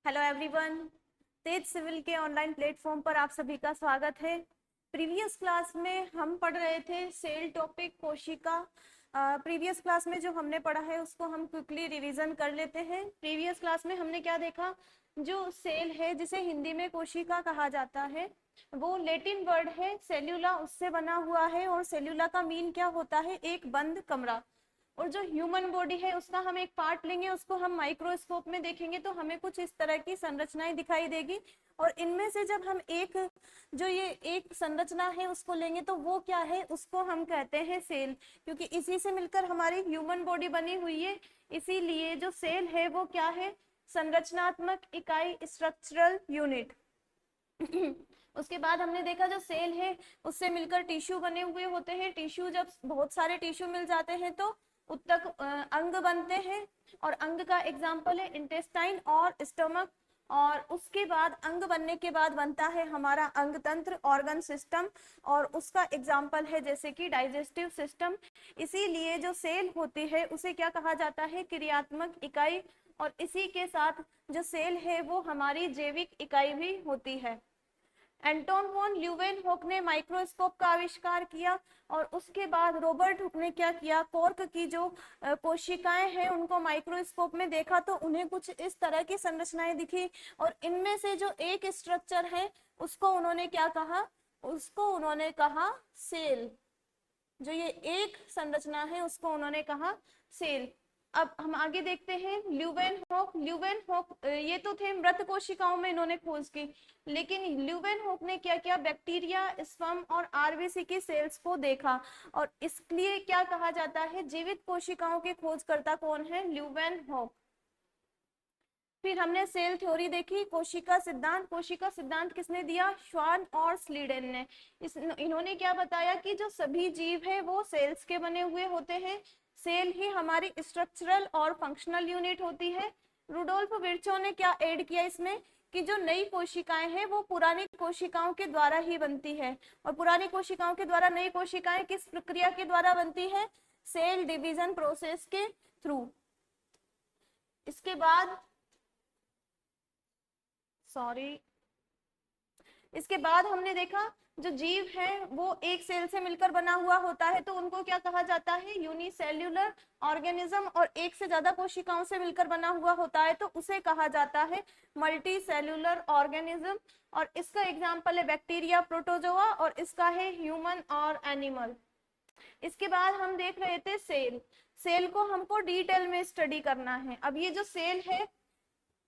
Hello everyone, तेज civil के online platform पर आप सभी का स्वागत है। प्रीवियस क्लास में हम पढ़ रहे थे सेल टॉपिक कोशिका। प्रीवियस क्लास में जो हमने पढ़ा है उसको हम क्विकली रिवीजन कर लेते हैं। प्रीवियस क्लास में हमने क्या देखा, जो सेल है जिसे हिंदी में कोशिका कहा जाता है वो लैटिन वर्ड है सेल्यूला, उससे बना हुआ है। और सेल्यूला का मीन क्या होता है, एक बंद कमरा। और जो ह्यूमन बॉडी है उसका हम एक पार्ट लेंगे, उसको हम माइक्रोस्कोप में देखेंगे तो हमें कुछ इस तरह की संरचनाएं दिखाई देगी। और इनमें से जब हम ये एक संरचना है उसको लेंगे तो वो क्या है, उसको हम कहते हैं सेल, क्योंकि इसी से मिलकर हमारी ह्यूमन बॉडी बनी हुई है। इसीलिए जो सेल है वो क्या है, संरचनात्मक इकाई, स्ट्रक्चरल यूनिट। उसके बाद हमने देखा जो सेल है उससे मिलकर टिश्यू बने हुए होते हैं। टिश्यू, जब बहुत सारे टिश्यू मिल जाते हैं तो उत्तक अंग बनते हैं। और अंग का एग्जाम्पल है इंटेस्टाइन और स्टमक। और उसके बाद अंग बनने के बाद बनता है हमारा अंग तंत्र, ऑर्गन सिस्टम। और उसका एग्जाम्पल है जैसे कि डाइजेस्टिव सिस्टम। इसीलिए जो सेल होती है उसे क्या कहा जाता है, क्रियात्मक इकाई। और इसी के साथ जो सेल है वो हमारी जैविक इकाई भी होती है। एंटोन वॉन ल्यूवेनहोक ने माइक्रोस्कोप का आविष्कार किया। और उसके बाद रॉबर्ट हुक ने क्या किया, कॉर्क की जो कोशिकाएं हैं उनको माइक्रोस्कोप में देखा तो उन्हें कुछ इस तरह की संरचनाएं दिखी। और इनमें से जो एक स्ट्रक्चर है उसको उन्होंने क्या कहा, उसको उन्होंने कहा सेल। जो ये एक संरचना है उसको उन्होंने कहा सेल। अब हम आगे देखते हैं ल्यूवेनहोक ये तो थे मृत कोशिकाओं में इन्होंने खोज की, लेकिन ल्यूवेनहोक ने क्या किया, बैक्टीरिया, स्पर्म और आरबीसी की सेल्स को देखा। और इसलिए क्या कहा जाता है, जीवित कोशिकाओं के खोजकर्ता कौन है, ल्यूवेनहोक। फिर हमने सेल थ्योरी देखी, कोशिका सिद्धांत किसने दिया, श्वान और स्लीडेन ने। इन्होंने क्या बताया कि जो सभी जीव है वो सेल्स के बने हुए होते हैं। सेल ही हमारी स्ट्रक्चरल और फंक्शनल यूनिट होती है। रुडोल्फ विर्चो ने क्या ऐड किया इसमें, कि जो नई कोशिकाएं हैं वो पुरानी कोशिकाओं के द्वारा ही बनती है। और पुरानी कोशिकाओं के द्वारा नई कोशिकाएं किस प्रक्रिया के द्वारा बनती है, सेल डिवीजन प्रोसेस के थ्रू। इसके बाद इसके बाद हमने देखा जो जीव है वो एक सेल से मिलकर बना हुआ होता है तो उनको क्या कहा जाता है, यूनिसेल्यूलर ऑर्गेनिज्म। और एक से ज्यादा कोशिकाओं से मिलकर बना हुआ होता है तो उसे कहा जाता है मल्टी सेल्यूलर ऑर्गेनिज्म। और इसका एग्जाम्पल है बैक्टीरिया, प्रोटोजोआ, और इसका है ह्यूमन और एनिमल। इसके बाद हम देख रहे थे सेल को हमको डिटेल में स्टडी करना है। अब ये जो सेल है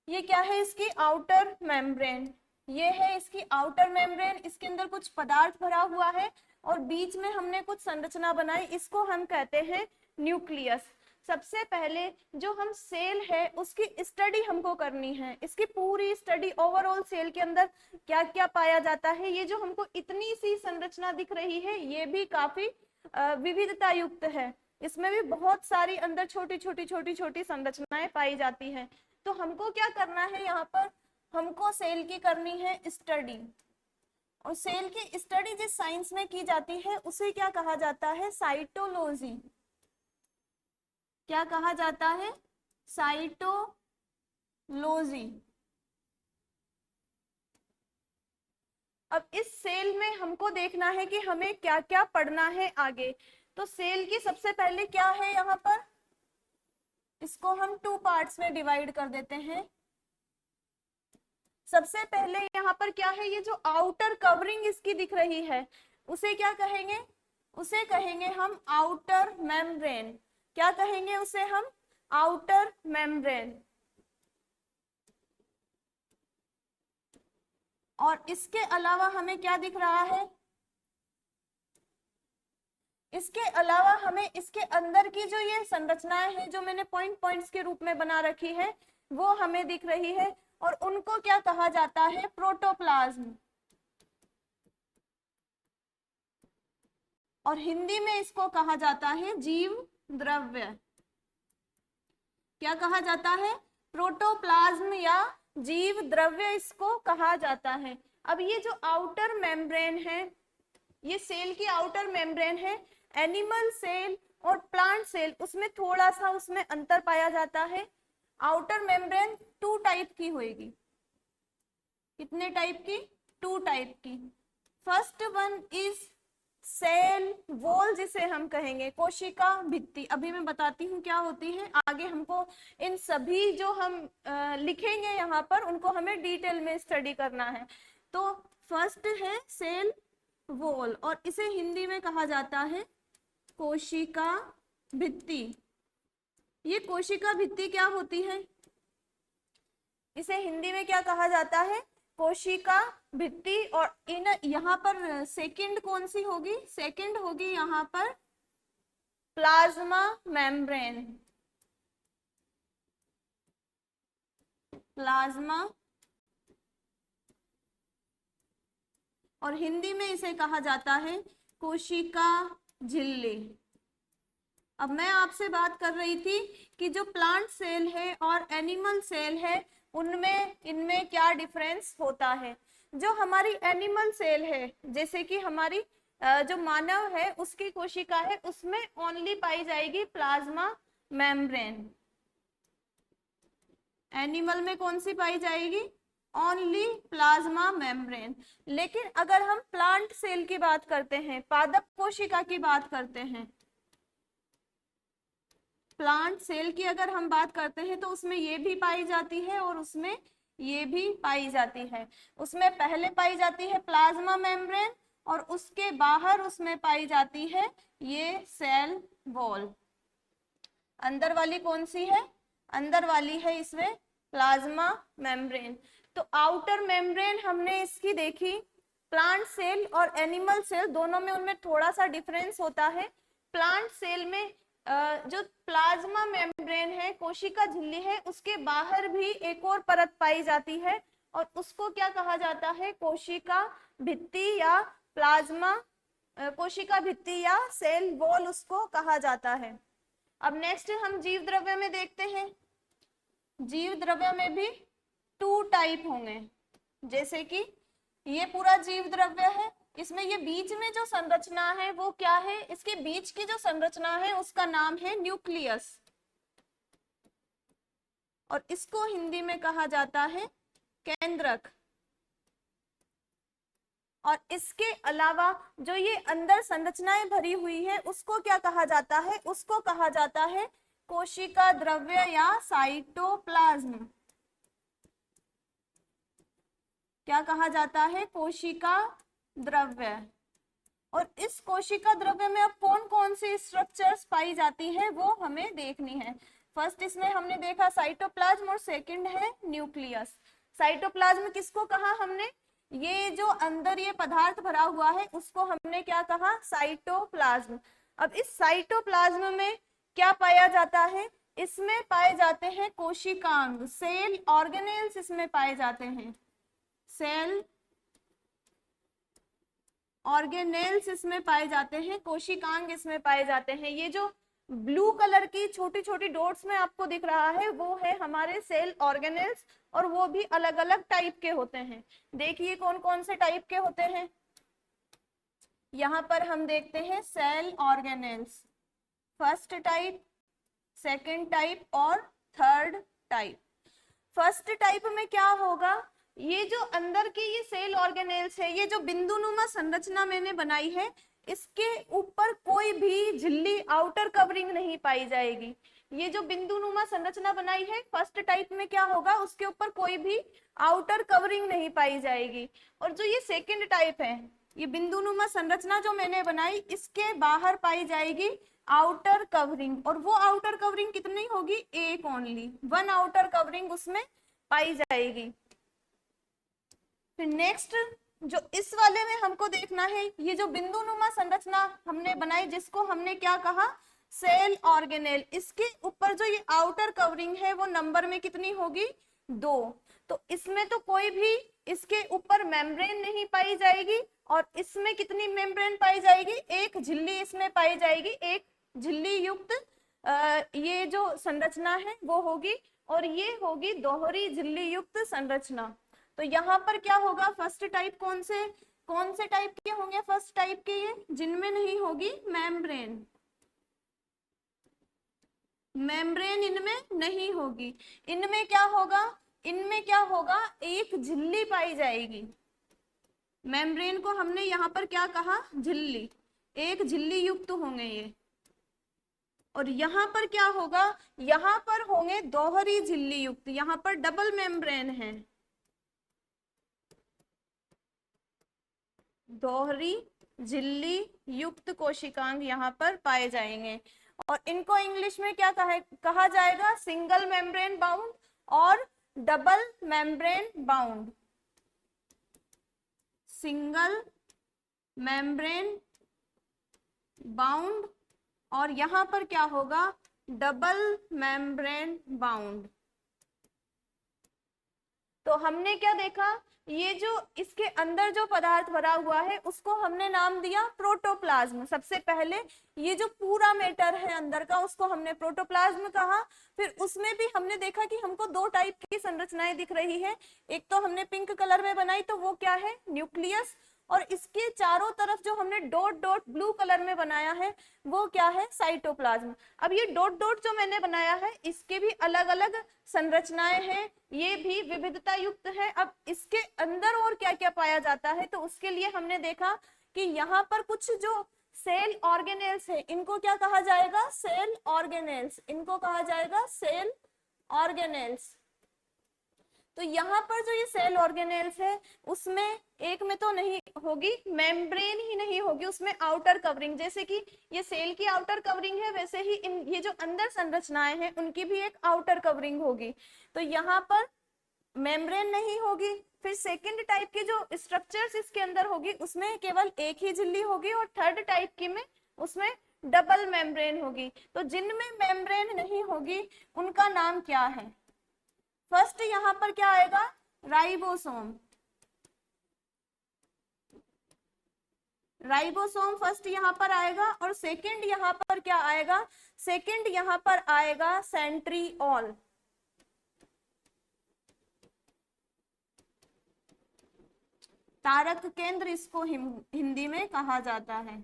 ये क्या है, इसकी आउटर मेम्ब्रेन, ये है इसकी आउटर मेम्ब्रेन। इसके अंदर कुछ पदार्थ भरा हुआ है और बीच में हमने कुछ संरचना बनाई, इसको हम कहते हैं न्यूक्लियस। सबसे पहले जो हम सेल है उसकी स्टडी हमको करनी है, इसकी पूरी स्टडी ओवरऑल सेल के अंदर क्या क्या पाया जाता है। ये जो हमको इतनी सी संरचना दिख रही है ये भी काफी विविधता युक्त है, इसमें भी बहुत सारी अंदर छोटी छोटी संरचनाएं पाई जाती हैं। तो हमको क्या करना है, यहाँ पर हमको सेल की करनी है स्टडी। और सेल की स्टडी जिस साइंस में की जाती है उसे क्या कहा जाता है, साइटोलॉजी। क्या कहा जाता है, साइटोलॉजी। अब इस सेल में हमको देखना है कि हमें क्या क्या पढ़ना है आगे। तो सेल की सबसे पहले क्या है, यहाँ पर इसको हम 2 पार्ट्स में डिवाइड कर देते हैं। सबसे पहले यहाँ पर क्या है, ये जो आउटर कवरिंग इसकी दिख रही है उसे क्या कहेंगे, उसे कहेंगे हम आउटर मेम्ब्रेन। क्या कहेंगे उसे हम, आउटर मेम्ब्रेन। और इसके अलावा हमें क्या दिख रहा है, इसके अलावा हमें इसके अंदर की जो ये संरचनाएं हैं जो मैंने पॉइंट्स के रूप में बना रखी है वो हमें दिख रही है। और उनको क्या कहा जाता है, प्रोटोप्लाज्म। और हिंदी में इसको कहा जाता है जीव द्रव्य। क्या कहा जाता है, प्रोटोप्लाज्म या जीव द्रव्य इसको कहा जाता है। अब ये जो आउटर मेम्ब्रेन है, ये सेल की आउटर मेम्ब्रेन है। एनिमल सेल और प्लांट सेल उसमें थोड़ा सा उसमें अंतर पाया जाता है। आउटर मेम्ब्रेन 2 टाइप की होगी। कितने टाइप की? 2 टाइप की। First one is cell wall, जिसे हम कहेंगे कोशिका भित्ति। अभी मैं बताती हूँ क्या होती है, आगे हमको इन सभी जो हम लिखेंगे यहाँ पर उनको हमें डिटेल में स्टडी करना है। तो फर्स्ट है सेल वॉल और इसे हिंदी में कहा जाता है कोशिका भित्ति। ये कोशिका भित्ति क्या होती है? इसे हिंदी में क्या कहा जाता है? कोशिका भित्ति। और इन यहाँ पर सेकंड कौन सी होगी? सेकंड होगी यहाँ पर प्लाज्मा मेम्ब्रेन। प्लाज्मा, और हिंदी में इसे कहा जाता है कोशिका झिल्ली। अब मैं आपसे बात कर रही थी कि जो प्लांट सेल है और एनिमल सेल है उनमें इनमें क्या डिफरेंस होता है। जो हमारी एनिमल सेल है, जैसे कि हमारी जो मानव है उसकी कोशिका है, उसमें ओनली पाई जाएगी प्लाज्मा मेम्ब्रेन। एनिमल में कौन सी पाई जाएगी? Only plasma membrane. लेकिन अगर हम प्लांट सेल की बात करते हैं, पादप कोशिका की बात करते हैं, प्लांट सेल की अगर हम बात करते हैं तो उसमें ये भी पाई जाती है और उसमें ये भी पाई जाती है। उसमें पहले पाई जाती है प्लाज्मा मेम्ब्रेन और उसके बाहर उसमें पाई जाती है ये सेल वॉल। अंदर वाली कौन सी है? अंदर वाली है इसमें प्लाज्मा मेम्ब्रेन। तो आउटर मेम्ब्रेन हमने इसकी देखी। प्लांट सेल और एनिमल सेल दोनों में उनमें थोड़ा सा डिफरेंस होता है। प्लांट सेल में जो प्लाज्मा मेम्ब्रेन है, कोशिका झिल्ली है, उसके बाहर भी एक और परत पाई जाती है और उसको क्या कहा जाता है? कोशिका भित्ति या प्लाज्मा कोशिका भित्ति या सेल वॉल उसको कहा जाता है। अब नेक्स्ट हम जीव द्रव्य में देखते हैं। जीव द्रव्य में भी 2 टाइप होंगे। जैसे कि ये पूरा जीव द्रव्य है, इसमें ये बीच में जो संरचना है वो क्या है? इसके बीच की जो संरचना है उसका नाम है न्यूक्लियस और इसको हिंदी में कहा जाता है केंद्रक। और इसके अलावा जो ये अंदर संरचनाएं भरी हुई है उसको क्या कहा जाता है? उसको कहा जाता है कोशिका द्रव्य या साइटोप्लाज्म। क्या कहा जाता है? कोशिका द्रव्य। और इस कोशिका द्रव्य में अब कौन कौन सी स्ट्रक्चर्स पाई जाती है वो हमें देखनी है। फर्स्ट इसमें हमने देखा साइटोप्लाज्म और सेकंड है न्यूक्लियस। साइटोप्लाज्म किसको कहा हमने? ये जो अंदर ये पदार्थ भरा हुआ है उसको हमने क्या कहा? साइटोप्लाज्म। अब इस साइटोप्लाज्म में क्या पाया जाता है? इसमें पाए जाते हैं कोशिकांग, सेल ऑर्गेनेल्स इसमें पाए जाते हैं। सेल ऑर्गेनेल्स इसमें पाए जाते हैं, कोशिकांग इसमें पाए जाते हैं। ये जो ब्लू कलर की छोटी छोटी डॉट्स में आपको दिख रहा है वो है हमारे सेल ऑर्गेनेल्स और वो भी अलग अलग टाइप के होते हैं। देखिए कौन कौन से टाइप के होते हैं। यहाँ पर हम देखते हैं cell organelles, first type, second type और थर्ड टाइप। फर्स्ट टाइप में क्या होगा? ये जो अंदर की ये सेल ऑर्गेनेल्स है, ये जो बिंदुनुमा संरचना मैंने बनाई है, इसके ऊपर कोई भी झिल्ली आउटर कवरिंग नहीं पाई जाएगी। ये जो बिंदुनुमा संरचना बनाई है फर्स्ट टाइप में क्या होगा? उसके ऊपर कोई भी आउटर कवरिंग नहीं पाई जाएगी। और जो ये सेकंड टाइप है, ये बिंदुनुमा संरचना जो मैंने बनाई इसके बाहर पाई जाएगी आउटर कवरिंग। और वो आउटर कवरिंग कितनी होगी? एक ओनली, 1 आउटर कवरिंग उसमें पाई जाएगी। फिर नेक्स्ट जो इस वाले में हमको देखना है, ये जो बिंदुनुमा संरचना हमने बनाई जिसको हमने क्या कहा? Cell organelle. इसके ऊपर जो ये आउटर कवरिंग है वो नंबर में कितनी होगी? 2। तो इसमें तो कोई भी इसके ऊपर मेम्ब्रेन नहीं पाई जाएगी। और इसमें कितनी मेम्ब्रेन पाई जाएगी? एक झिल्ली इसमें पाई जाएगी, एक झिल्ली युक्त ये जो संरचना है वो होगी और ये होगी दोहरी झिल्ली युक्त संरचना। तो यहाँ पर क्या होगा? फर्स्ट टाइप कौन से टाइप के होंगे? फर्स्ट टाइप के ये जिनमें नहीं होगी मेम्ब्रेन, मेम्ब्रेन इनमें नहीं होगी। इनमें क्या होगा? इनमें क्या होगा, एक झिल्ली पाई जाएगी। मेम्ब्रेन को हमने यहाँ पर क्या कहा, झिल्ली, एक झिल्ली युक्त होंगे ये। और यहाँ पर क्या होगा, यहाँ पर होंगे दोहरी झिल्ली युक्त, यहाँ पर डबल मेम्ब्रेन है, दोहरी झिल्ली युक्त कोशिकांग यहाँ पर पाए जाएंगे। और इनको इंग्लिश में क्या कहा जाएगा, सिंगल मेम्ब्रेन बाउंड और double membrane bound. Single membrane bound और यहां पर क्या होगा, डबल मेम्ब्रेन बाउंड। तो हमने क्या देखा, ये जो इसके अंदर जो पदार्थ भरा हुआ है उसको हमने नाम दिया प्रोटोप्लाज्म। सबसे पहले ये जो पूरा मैटर है अंदर का उसको हमने प्रोटोप्लाज्म कहा। फिर उसमें भी हमने देखा कि हमको दो टाइप की संरचनाएं दिख रही है, एक तो हमने पिंक कलर में बनाई तो वो क्या है, न्यूक्लियस, और इसके चारों तरफ जो हमने डॉट डॉट ब्लू कलर में बनाया है वो क्या है, साइटोप्लाज्म। अब ये डॉट डॉट जो मैंने बनाया है इसके भी अलग अलग संरचनाएं हैं, ये भी विविधता युक्त है। अब इसके अंदर और क्या क्या पाया जाता है, तो उसके लिए हमने देखा कि यहाँ पर कुछ जो सेल ऑर्गेनेल्स है इनको क्या कहा जाएगा, सेल ऑर्गेनेल्स, इनको कहा जाएगा सेल ऑर्गेनेल्स। तो यहाँ पर जो ये सेल ऑर्गेनेल्स है उसमें एक में तो नहीं होगी, मेम्ब्रेन ही नहीं होगी, उसमें आउटर कवरिंग, जैसे कि ये सेल की आउटर कवरिंग है वैसे ही ये जो अंदर संरचनाएं हैं उनकी भी एक आउटर कवरिंग होगी। तो यहाँ पर मेम्ब्रेन नहीं होगी। फिर सेकंड टाइप की जो स्ट्रक्चर्स इसके अंदर होगी उसमें केवल एक ही झिल्ली होगी, और थर्ड टाइप की में उसमें डबल मेम्ब्रेन होगी। तो जिनमें मेम्ब्रेन नहीं होगी उनका नाम क्या है, फर्स्ट यहां पर क्या आएगा, राइबोसोम, राइबोसोम फर्स्ट यहां पर आएगा। और सेकंड यहां पर क्या आएगा, सेकंड यहां पर आएगा सेंट्रीओल। तारक केंद्र इसको हिंदी में कहा जाता है।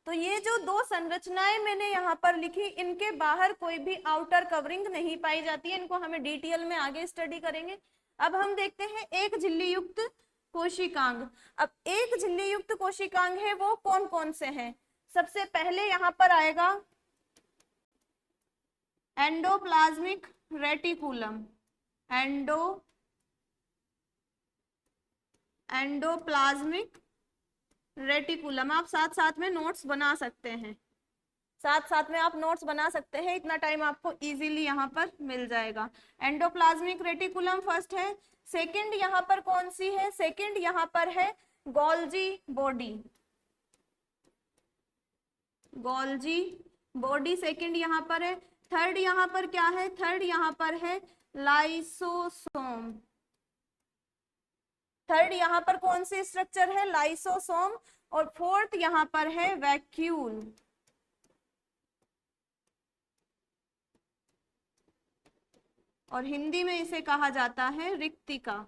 तो ये जो दो संरचनाएं मैंने यहाँ पर लिखी इनके बाहर कोई भी आउटर कवरिंग नहीं पाई जाती है, इनको हमें डिटेल में आगे स्टडी करेंगे। अब हम देखते हैं एक झिल्ली युक्त कोशिकांग। अब एक झिल्ली युक्त कोशिकांग है वो कौन कौन से हैं, सबसे पहले यहाँ पर आएगा एंडोप्लाज्मिक रेटिकुलम, एंडोप्लाज्मिक रेटिकुलम। आप साथ साथ में नोट्स बना सकते हैं, साथ साथ में आप नोट्स बना सकते हैं, इतना टाइम आपको इजीली यहाँ पर मिल जाएगा। एंडोप्लाज्मिक रेटिकुलम फर्स्ट है। सेकंड यहाँ पर कौन सी है, सेकंड यहाँ पर है Golgi body, Golgi body second यहाँ पर है। थर्ड यहाँ पर क्या है, थर्ड यहाँ पर है लाइसोसोम, थर्ड यहाँ पर कौन सी स्ट्रक्चर है, लाइसोसोम। और फोर्थ यहाँ पर है वैक्यूल, और हिंदी में इसे कहा जाता है रिक्तिका।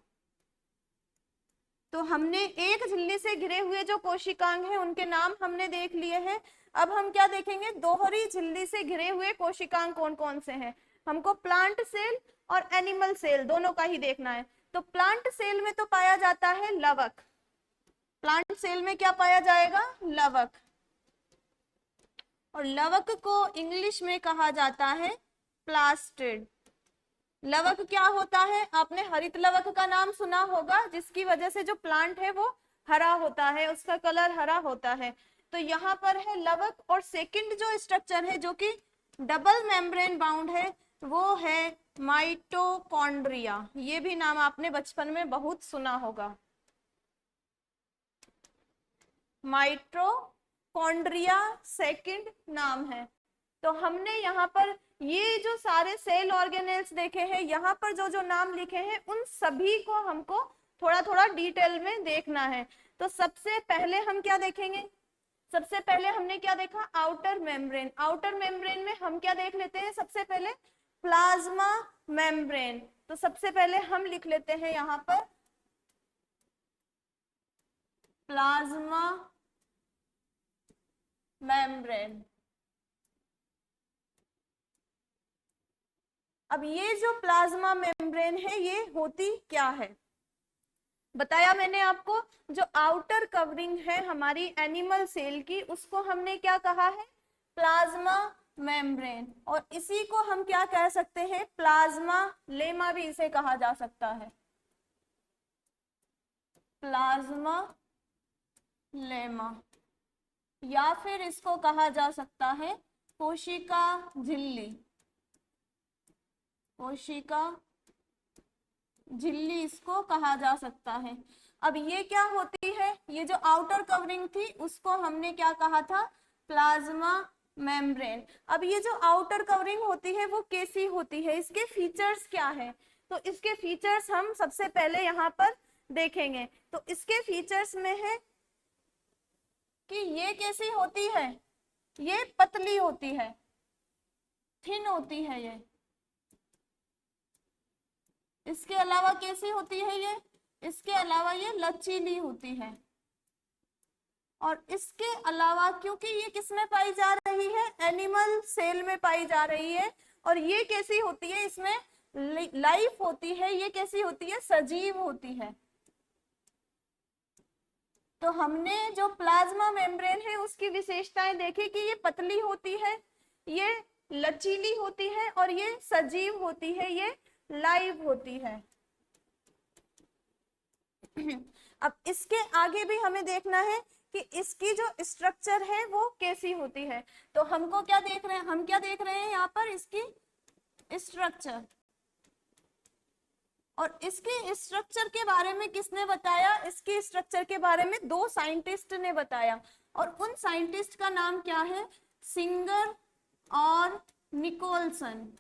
तो हमने एक झिल्ली से घिरे हुए जो कोशिकांग हैं उनके नाम हमने देख लिए हैं। अब हम क्या देखेंगे, दोहरी झिल्ली से घिरे हुए कोशिकांग कौन कौन से हैं। हमको प्लांट सेल और एनिमल सेल दोनों का ही देखना है। तो प्लांट सेल में तो पाया जाता है लवक, प्लांट सेल में क्या पाया जाएगा, लवक। और लवक को इंग्लिश में कहा जाता है प्लास्टिड। लवक क्या होता है, आपने हरित लवक का नाम सुना होगा, जिसकी वजह से जो प्लांट है वो हरा होता है, उसका कलर हरा होता है। तो यहाँ पर है लवक। और सेकंड जो स्ट्रक्चर है जो कि डबल मेम्ब्रेन बाउंड है वो है माइटोकॉन्ड्रिया। ये भी नाम आपने बचपन में बहुत सुना होगा, माइटोकॉन्ड्रिया सेकंड नाम है। तो हमने यहाँ पर ये जो सारे सेल ऑर्गेनेल्स देखे हैं, यहाँ पर जो जो नाम लिखे हैं उन सभी को हमको थोड़ा थोड़ा डिटेल में देखना है। तो सबसे पहले हम क्या देखेंगे, सबसे पहले हमने क्या देखा, आउटर मेम्ब्रेन। आउटर मेम्ब्रेन में हम क्या देख लेते हैं, सबसे पहले प्लाज्मा मेम्ब्रेन। तो सबसे पहले हम लिख लेते हैं यहाँ पर प्लाज्मा मेम्ब्रेन। अब ये जो प्लाज्मा मेम्ब्रेन है ये होती क्या है, बताया मैंने आपको, जो आउटर कवरिंग है हमारी एनिमल सेल की उसको हमने क्या कहा है, प्लाज्मा मेम्ब्रेन, और इसी को हम क्या कह सकते हैं, प्लाज्मा लेमा भी इसे कहा जा सकता है, प्लाज्मा लेमा, या फिर इसको कहा जा सकता है कोशिका झिल्ली, कोशिका झिल्ली इसको कहा जा सकता है। अब ये क्या होती है, ये जो आउटर कवरिंग थी उसको हमने क्या कहा था, प्लाज्मा मेम्ब्रेन। अब ये जो आउटर कवरिंग होती है वो कैसी होती है, इसके फीचर्स क्या है, तो इसके फीचर्स हम सबसे पहले यहाँ पर देखेंगे। तो इसके फीचर्स में है कि ये कैसी होती है, ये पतली होती है, थिन होती है ये। इसके अलावा कैसी होती है ये, इसके अलावा ये लचीली होती है। और इसके अलावा क्योंकि ये किस में पाई जा रही है, एनिमल सेल में पाई जा रही है, और ये कैसी होती है, इसमें लाइफ होती है, ये कैसी होती है, सजीव होती है। तो हमने जो प्लाज्मा मेम्ब्रेन है उसकी विशेषताएं देखी कि ये पतली होती है, ये लचीली होती है, और ये सजीव होती है, ये लाइव होती है। अब इसके आगे भी हमें देखना है कि इसकी जो स्ट्रक्चर है वो कैसी होती है। तो हमको क्या देख रहे हैं, हम क्या देख रहे हैं यहाँ पर, इसकी स्ट्रक्चर। और इसके स्ट्रक्चर के बारे में किसने बताया, इसके स्ट्रक्चर के बारे में दो साइंटिस्ट ने बताया, और उन साइंटिस्ट का नाम क्या है, सिंगर और निकोलसन।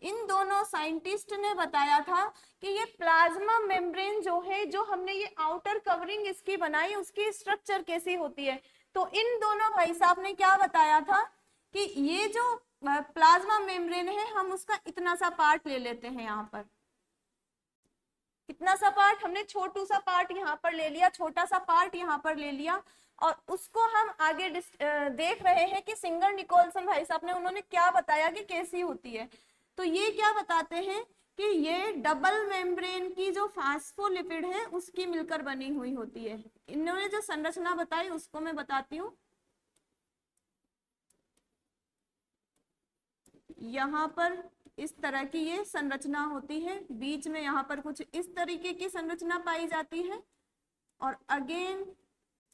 इन दोनों साइंटिस्ट ने बताया था कि ये प्लाज्मा मेम्ब्रेन जो है, जो हमने ये आउटर कवरिंग इसकी बनाई, उसकी स्ट्रक्चर कैसी होती है। तो इन दोनों भाई साहब ने क्या बताया था कि ये जो प्लाज्मा मेम्ब्रेन है हम उसका इतना सा पार्ट ले लेते हैं, यहाँ पर कितना सा पार्ट, हमने छोटू सा पार्ट यहाँ पर ले लिया, छोटा सा पार्ट यहाँ पर ले लिया, और उसको हम आगे देख रहे हैं कि सिंगर निकोलसन भाई साहब ने, उन्होंने क्या बताया कि कैसी होती है। तो ये क्या बताते हैं कि ये डबल मेम्ब्रेन की जो फास्फोलिपिड है उसकी मिलकर बनी हुई होती है। इन्होंने जो संरचना बताई उसको मैं बताती हूँ। यहाँ पर इस तरह की ये संरचना होती है, बीच में यहाँ पर कुछ इस तरीके की संरचना पाई जाती है, और अगेन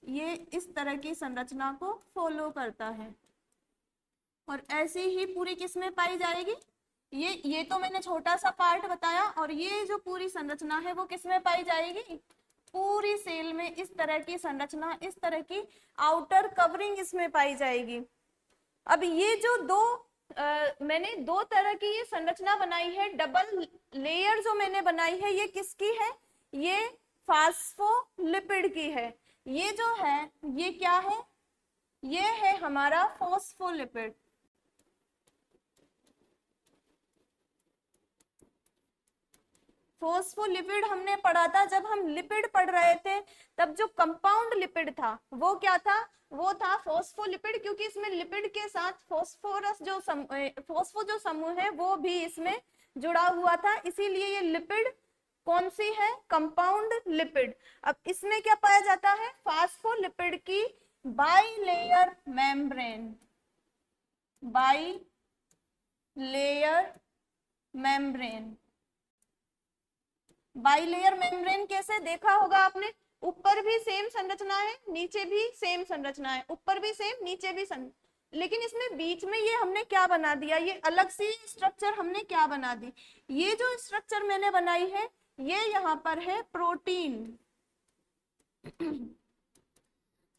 ये इस तरह की संरचना को फॉलो करता है, और ऐसी ही पूरी किस में पाई जाएगी, ये तो मैंने छोटा सा पार्ट बताया, और ये जो पूरी संरचना है वो किस में पाई जाएगी, पूरी सेल में इस तरह की संरचना, इस तरह की आउटर कवरिंग इसमें पाई जाएगी। अब ये जो मैंने दो तरह की ये संरचना बनाई है, डबल लेयर जो मैंने बनाई है, ये किसकी है, ये फास्फोलिपिड की है। ये जो है ये क्या है, ये है हमारा फॉस्फोलिपिड। फॉस्फोलिपिड हमने पढ़ा था जब हम लिपिड पढ़ रहे थे, तब जो कंपाउंड लिपिड था वो क्या था, वो था फॉस्फोलिपिड, क्योंकि इसमें लिपिड के साथ फॉस्फोरस जो फॉस्फो जो समूह है वो भी इसमें जुड़ा हुआ था, इसीलिए ये लिपिड कौन सी है, कंपाउंड लिपिड। अब इसमें क्या पाया जाता है, फॉस्फोलिपिड की bilayer membrane, bilayer membrane. Bilayer membrane कैसे देखा होगा आपने, ऊपर भी सेम संरचना है, नीचे भी सेम संरचना है, ऊपर भी सेम, नीचे भी लेकिन इसमें बीच में ये हमने क्या बना दिया, ये अलग सी स्ट्रक्चर हमने क्या बना दी, ये जो स्ट्रक्चर मैंने बनाई है ये यहाँ पर है प्रोटीन।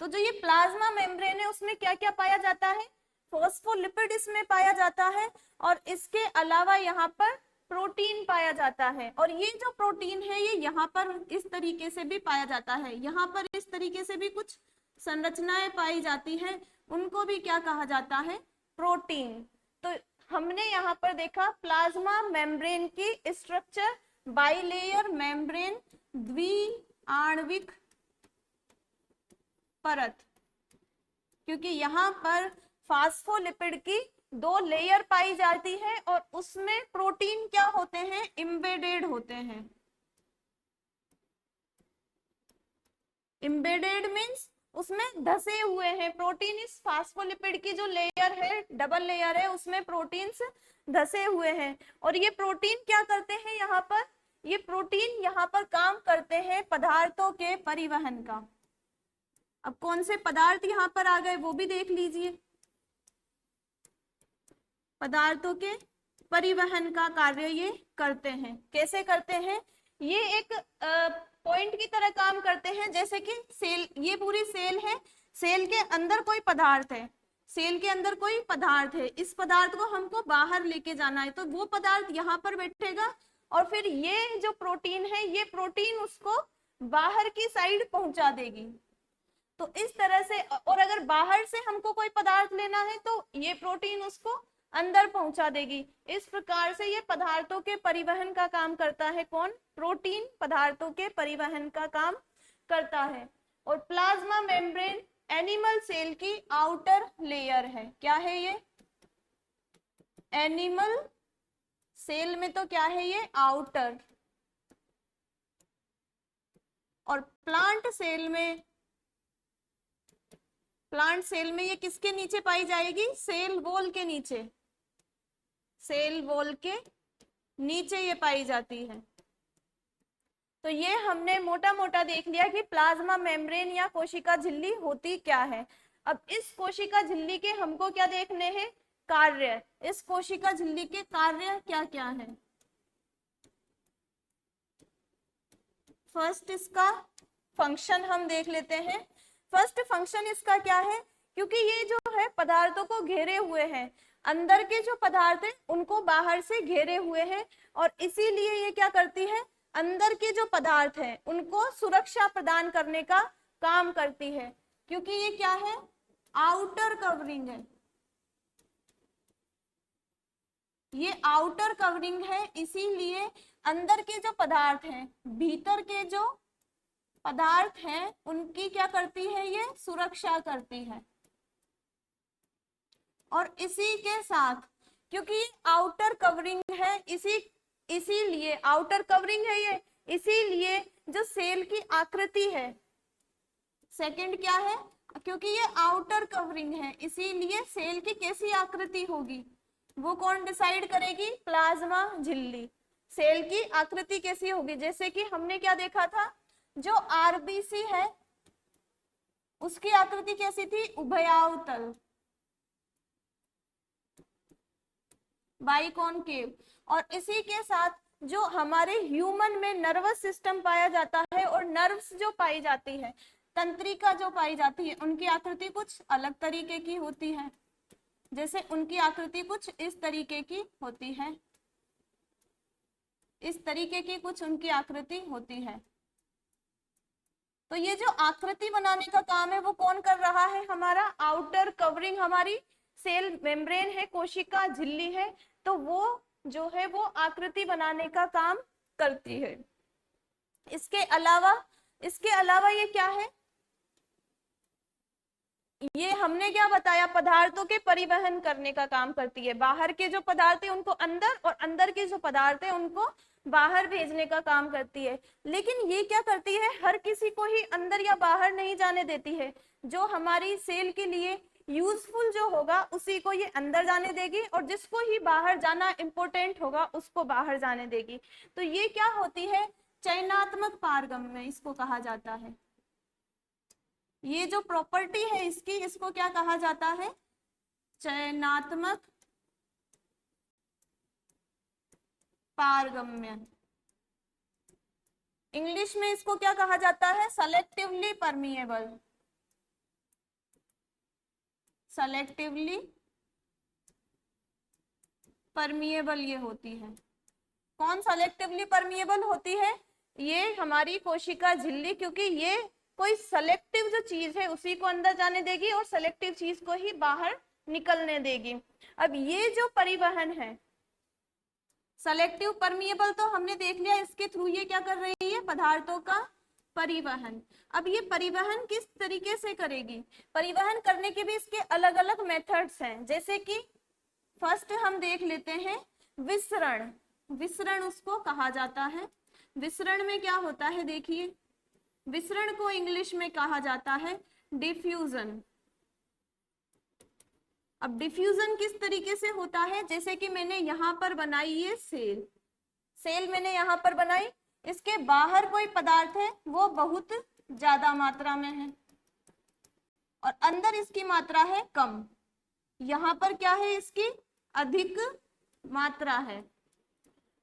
तो जो ये प्लाज्मा मेम्ब्रेन है उसमें क्या क्या पाया जाता है, फॉस्फोलिपिड इसमें पाया जाता है, और इसके अलावा यहाँ पर प्रोटीन पाया जाता है, और ये जो प्रोटीन है ये यहाँ पर इस तरीके से भी पाया जाता है, यहाँ पर इस तरीके से भी कुछ संरचनाएं पाई जाती हैं, उनको भी क्या कहा जाता है, प्रोटीन। तो हमने यहाँ पर देखा प्लाज्मा मेम्ब्रेन की स्ट्रक्चर, बाइलेयर मेम्ब्रेन, द्विआण्विक परत, क्योंकि यहाँ पर फास्फोलिपिड की दो लेयर पाई जाती है और उसमें प्रोटीन क्या होते हैं, एम्बेडेड होते हैं। एम्बेडेड मीन्स उसमें धसे हुए हैं। प्रोटीन इस फास्फोलिपिड की जो लेयर है, डबल लेयर है, उसमें प्रोटीन्स धसे हुए हैं। और ये प्रोटीन क्या करते हैं यहाँ पर, ये प्रोटीन यहाँ पर काम करते हैं पदार्थों के परिवहन का। अब कौन से पदार्थ यहाँ पर आ गए वो भी देख लीजिए। पदार्थों के परिवहन का कार्य ये करते हैं। कैसे करते हैं, ये एक पॉइंट की तरह काम करते हैं। जैसे कि सेल, ये पूरी सेल है, सेल के अंदर कोई पदार्थ है, सेल के अंदर कोई पदार्थ है, इस पदार्थ को हमको बाहर लेके जाना है, तो वो पदार्थ यहाँ पर बैठेगा और फिर ये जो प्रोटीन है, ये प्रोटीन उसको बाहर की साइड पहुंचा देगी। तो इस तरह से, और अगर बाहर से हमको कोई पदार्थ लेना है तो ये प्रोटीन उसको अंदर पहुंचा देगी। इस प्रकार से ये पदार्थों के परिवहन का काम करता है। कौन, प्रोटीन पदार्थों के परिवहन का काम करता है। और प्लाज्मा मेम्ब्रेन एनिमल सेल की आउटर लेयर है। क्या है ये, एनिमल सेल में तो क्या है ये, आउटर। और प्लांट सेल में, प्लांट सेल में ये किसके नीचे पाई जाएगी, सेल वॉल के नीचे, सेल वॉल के नीचे ये पाई जाती है। तो ये हमने मोटा मोटा देख लिया कि प्लाज्मा मेम्ब्रेन या कोशिका झिल्ली होती क्या है। अब इस कोशिका झिल्ली के हमको क्या देखने हैं, कार्य। इस कोशिका झिल्ली के कार्य क्या क्या है। फर्स्ट इसका फंक्शन हम देख लेते हैं। फर्स्ट फंक्शन इसका क्या है, क्योंकि ये जो है पदार्थों को घेरे हुए हैं, अंदर के जो पदार्थ हैं उनको बाहर से घेरे हुए हैं, और इसीलिए ये क्या करती है, अंदर के जो पदार्थ हैं उनको सुरक्षा प्रदान करने का काम करती है। क्योंकि ये क्या है, आउटर कवरिंग है, ये आउटर कवरिंग है, इसीलिए अंदर के जो पदार्थ हैं, भीतर के जो पदार्थ हैं उनकी क्या करती है, ये सुरक्षा करती है। और इसी के साथ, क्योंकि आउटर कवरिंग है, इसीलिए आउटर कवरिंग है ये, इसीलिए जो सेल की आकृति है, सेकंड क्या है, क्योंकि ये आउटर कवरिंग है इसीलिए सेल की कैसी आकृति होगी वो कौन डिसाइड करेगी, प्लाज्मा झिल्ली। सेल की आकृति कैसी होगी, जैसे कि हमने क्या देखा था, जो आरबीसी है उसकी आकृति कैसी थी, उभयावतल, बाइकॉनकेव। और इसी के साथ जो हमारे ह्यूमन में नर्वस सिस्टम पाया जाता है और नर्व्स जो पाई जाती है, तंत्रिका जो पाई जाती है, उनकी आकृति कुछ अलग तरीके की होती है। जैसे उनकी आकृति कुछ इस तरीके की होती है, इस तरीके की कुछ उनकी आकृति होती है। तो ये जो आकृति बनाने का काम है वो कौन कर रहा है, हमारा आउटर कवरिंग, हमारी सेल मेम्ब्रेन है, कोशिका झिल्ली है, तो वो जो है वो आकृति बनाने का काम करती है। इसके अलावा ये क्या है, ये हमने क्या बताया, पदार्थों के परिवहन करने का काम करती है। बाहर के जो पदार्थ है उनको अंदर, और अंदर के जो पदार्थ है उनको बाहर भेजने का काम करती है। लेकिन ये क्या करती है, हर किसी को ही अंदर या बाहर नहीं जाने देती है। जो हमारी सेल के लिए यूजफुल जो होगा उसी को ये अंदर जाने देगी, और जिसको ही बाहर जाना इंपॉर्टेंट होगा उसको बाहर जाने देगी। तो ये क्या होती है, चयनात्मक पारगम्य इसको कहा जाता है। ये जो प्रॉपर्टी है इसकी, इसको क्या कहा जाता है, चयनात्मक पारगम्य। इंग्लिश में इसको क्या कहा जाता है, सेलेक्टिवली परमिएबल, सेलेक्टिवली परमिएबल ये होती है। कौन सेलेक्टिवली परमिएबल होती है, ये हमारी कोशिका झिल्ली, क्योंकि ये कोई सेलेक्टिव जो चीज है उसी को अंदर जाने देगी और सेलेक्टिव चीज को ही बाहर निकलने देगी। अब ये जो परिवहन है, सेलेक्टिव परमिएबल तो हमने देख लिया, इसके थ्रू ये क्या कर रही है, पदार्थों का परिवहन। अब ये परिवहन किस तरीके से करेगी, परिवहन करने के भी इसके अलग अलग मेथड्स हैं। जैसे कि फर्स्ट हम देख लेते हैं विसरण। विसरण उसको कहा जाता है। विसरण में क्या होता है देखिए, विसरण को इंग्लिश में कहा जाता है डिफ्यूजन। अब डिफ्यूजन किस तरीके से होता है, जैसे कि मैंने यहां पर बनाई ये सेल, सेल मैंने यहां पर बनाई, इसके बाहर कोई पदार्थ है वो बहुत ज्यादा मात्रा में है और अंदर इसकी मात्रा है कम। यहाँ पर क्या है, इसकी अधिक मात्रा है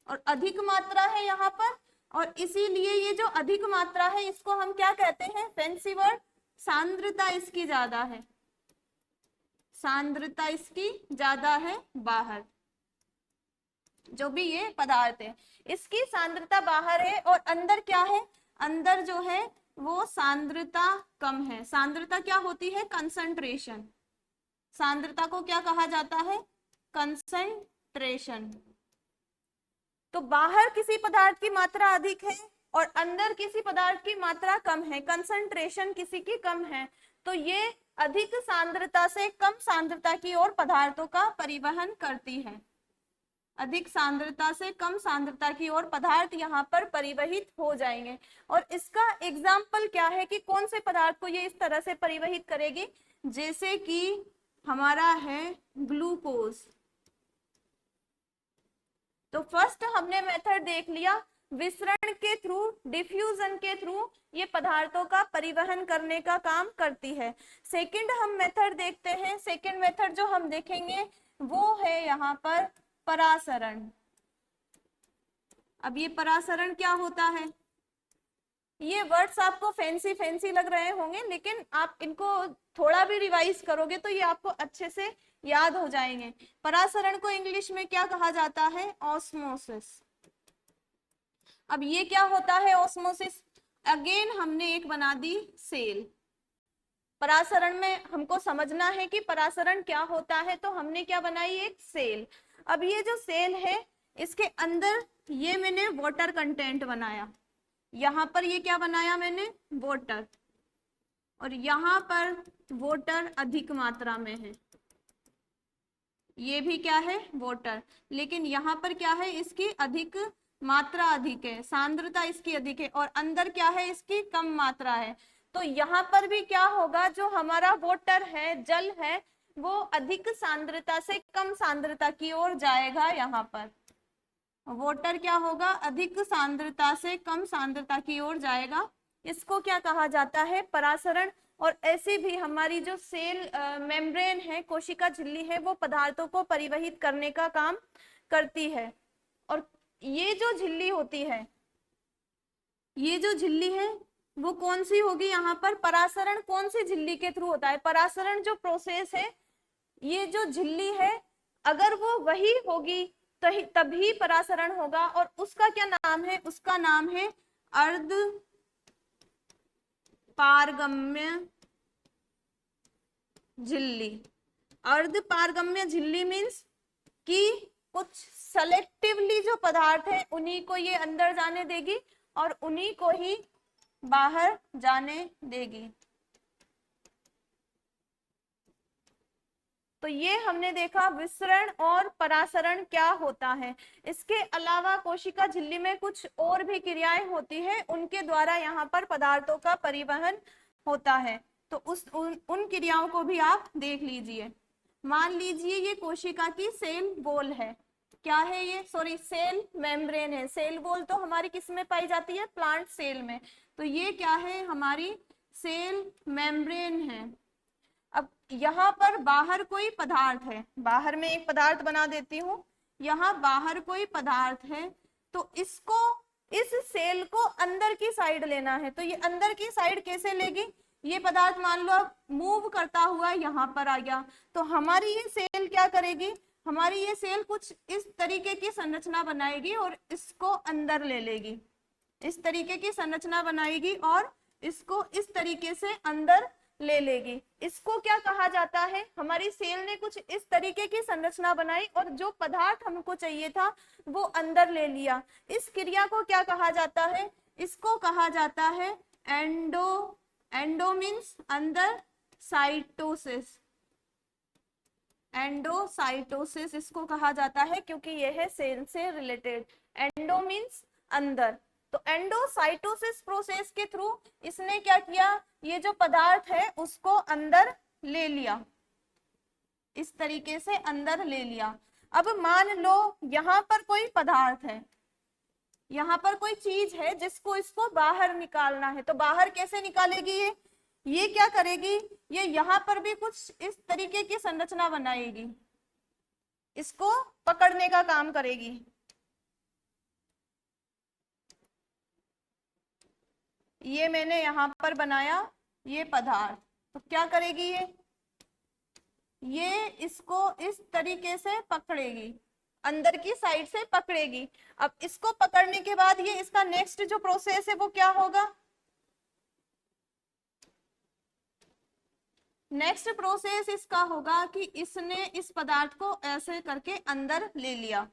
और अधिक मात्रा है यहाँ पर, और इसीलिए ये जो अधिक मात्रा है इसको हम क्या कहते हैं, फैंसी वर्ड, सांद्रता इसकी ज्यादा है। सांद्रता इसकी ज्यादा है बाहर, जो भी ये पदार्थ है इसकी सांद्रता बाहर है और अंदर क्या है, अंदर जो है वो सांद्रता कम है। सांद्रता क्या होती है, कंसंट्रेशन। सांद्रता को क्या कहा जाता है, कंसंट्रेशन। तो बाहर किसी पदार्थ की मात्रा अधिक है और अंदर किसी पदार्थ की मात्रा कम है, कंसंट्रेशन किसी की कम है, तो ये अधिक सांद्रता से कम सांद्रता की ओर पदार्थों का परिवहन करती है। अधिक सांद्रता से कम सांद्रता की ओर पदार्थ यहाँ पर परिवहित हो जाएंगे। और इसका एग्जाम्पल क्या है कि कौन से पदार्थ को ये इस तरह से परिवहित करेगी, जैसे कि हमारा है ग्लूकोज। तो फर्स्ट हमने मेथड देख लिया, विसरण के थ्रू, डिफ्यूजन के थ्रू ये पदार्थों का परिवहन करने का काम करती है। सेकंड हम मेथड देखते हैं। सेकंड मेथड जो हम देखेंगे वो है यहाँ पर परासरण। अब ये परासरण क्या होता है, ये वर्ड्स आपको फैंसी फैंसी लग रहे होंगे, लेकिन आप इनको थोड़ा भी रिवाइज करोगे तो ये आपको अच्छे से याद हो जाएंगे। परासरण को इंग्लिश में क्या कहा जाता है, ऑस्मोसिस। अब ये क्या होता है ऑस्मोसिस, अगेन हमने एक बना दी सेल। परासरण में हमको समझना है कि परासरण क्या होता है, तो हमने क्या बनाई, एक सेल। अब ये जो सेल है इसके अंदर ये मैंने वाटर कंटेंट बनाया, यहाँ पर ये क्या बनाया मैंने, वाटर, और यहाँ पर वाटर अधिक मात्रा में है, ये भी क्या है वाटर, लेकिन यहाँ पर क्या है, इसकी अधिक मात्रा अधिक है, सांद्रता इसकी अधिक है, और अंदर क्या है, इसकी कम मात्रा है। तो यहाँ पर भी क्या होगा, जो हमारा वाटर है, जल है, वो अधिक सांद्रता से कम सांद्रता की ओर जाएगा। यहाँ पर वाटर क्या होगा, अधिक सांद्रता से कम सांद्रता की ओर जाएगा। इसको क्या कहा जाता है, परासरण। और ऐसे भी हमारी जो सेल मेम्ब्रेन है, कोशिका झिल्ली है, वो पदार्थों को परिवहित करने का काम करती है। और ये जो झिल्ली होती है, ये जो झिल्ली है वो कौन सी होगी, यहाँ पर परासरण कौन सी झिल्ली के थ्रू होता है, परासरण जो प्रोसेस है, ये जो झिल्ली है अगर वो वही होगी तो तभी परासरण होगा। और उसका क्या नाम है, उसका नाम है अर्ध पारगम्य झिल्ली। अर्ध पारगम्य झिल्ली मीन्स कि कुछ सेलेक्टिवली जो पदार्थ है उन्हीं को ये अंदर जाने देगी और उन्हीं को ही बाहर जाने देगी। तो ये हमने देखा विसरण और परासरण क्या होता है। इसके अलावा कोशिका झिल्ली में कुछ और भी क्रियाएं होती है, उनके द्वारा यहाँ पर पदार्थों का परिवहन होता है। तो उन क्रियाओं को भी आप देख लीजिए। मान लीजिए ये कोशिका की सेल वॉल है, क्या है ये, सॉरी सेल मेम्ब्रेन है। सेल वॉल तो हमारी किस में पाई जाती है, प्लांट सेल में। तो ये क्या है, हमारी सेल मेम्ब्रेन है। अब यहाँ पर बाहर कोई पदार्थ है, बाहर में एक पदार्थ बना देती हूँ, यहाँ बाहर कोई पदार्थ है, तो इसको, इस सेल को अंदर की साइड लेना है। तो ये अंदर की साइड कैसे लेगी, ये पदार्थ मान लो अब मूव करता हुआ यहाँ पर आ गया, तो हमारी ये सेल क्या करेगी, हमारी ये सेल कुछ इस तरीके की संरचना बनाएगी और इसको अंदर ले लेगी, इस तरीके की संरचना बनाएगी और इसको इस तरीके से अंदर ले लेगी। इसको क्या कहा जाता है, हमारी सेल ने कुछ इस तरीके की संरचना बनाई और जो पदार्थ हमको चाहिए था वो अंदर ले लिया। इस क्रिया को क्या कहा जाता है, इसको कहा जाता है एंडो मीन्स अंदर, साइटोसिस। एंडोसाइटोसिस इसको कहा जाता है, क्योंकि यह है सेल से रिलेटेड। एंडो मीन्स अंदर। तो एंडोसाइटोसिस प्रोसेस के थ्रू इसने क्या किया, ये जो पदार्थ है उसको अंदर ले लिया, इस तरीके से अंदर ले लिया। अब मान लो यहाँ पर कोई पदार्थ है, यहाँ पर कोई चीज है जिसको इसको बाहर निकालना है, तो बाहर कैसे निकालेगी ये क्या करेगी, ये यहाँ पर भी कुछ इस तरीके की संरचना बनाएगी, इसको पकड़ने का काम करेगी। ये मैंने यहाँ पर बनाया ये पदार्थ, तो क्या करेगी ये इसको इस तरीके से पकड़ेगी, अंदर की साइड से पकड़ेगी। अब इसको पकड़ने के बाद ये इसका नेक्स्ट जो प्रोसेस है वो क्या होगा, नेक्स्ट प्रोसेस इसका होगा कि इसने इस पदार्थ को ऐसे करके अंदर ले लिया,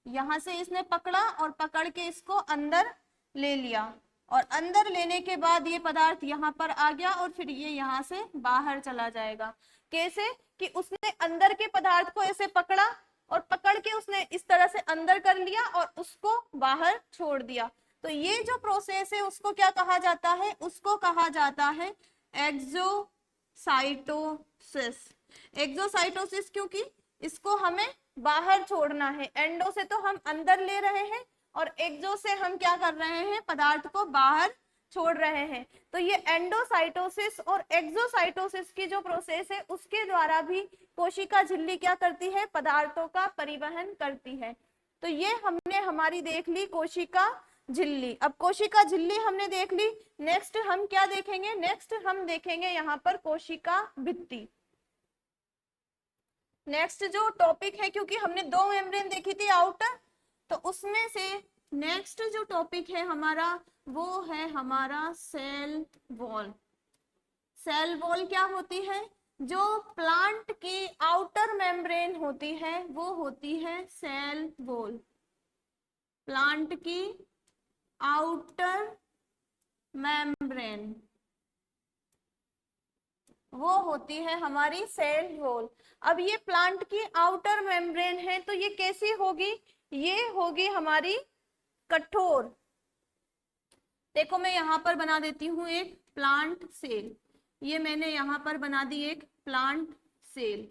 यहां से इसने पकड़ा और पकड़ के इसको अंदर ले लिया, और अंदर लेने के बाद ये पदार्थ यहाँ पर आ गया और फिर ये यहाँ से बाहर चला जाएगा। कैसे कि उसने अंदर के पदार्थ को ऐसे पकड़ा और पकड़ के उसने इस तरह से अंदर कर लिया और उसको बाहर छोड़ दिया। तो ये जो प्रोसेस है उसको क्या कहा जाता है, उसको कहा जाता है एक्सोसाइटोसिस। एक्सोसाइटोसिस क्योंकि इसको हमें बाहर छोड़ना है, एंडो से तो हम अंदर ले रहे हैं और एक्सो से हम क्या कर रहे हैं, पदार्थ को बाहर छोड़ रहे हैं। तो ये एंडोसाइटोसिस और एक्सोसाइटोसिस की जो प्रोसेस है उसके द्वारा भी कोशिका झिल्ली क्या करती है, पदार्थों का परिवहन करती है। तो ये हमने हमारी देख ली कोशिका झिल्ली। अब कोशिका झिल्ली हमने देख ली, नेक्स्ट हम क्या देखेंगे, नेक्स्ट हम देखेंगे यहाँ पर कोशिका भित्ति। नेक्स्ट जो टॉपिक है, क्योंकि हमने दो मेम्ब्रेन देखी थी आउटर, तो उसमें से नेक्स्ट जो टॉपिक है हमारा वो है हमारा सेल वॉल। सेल वॉल क्या होती है, जो प्लांट की आउटर मेम्ब्रेन होती है वो होती है सेल वॉल। प्लांट की आउटर मेम्ब्रेन वो होती है हमारी सेल वॉल। अब ये प्लांट की आउटर मेम्ब्रेन है तो ये कैसी होगी, ये होगी हमारी कठोर। देखो मैं यहाँ पर बना देती हूँ एक प्लांट सेल, ये मैंने यहाँ पर बना दी एक प्लांट सेल,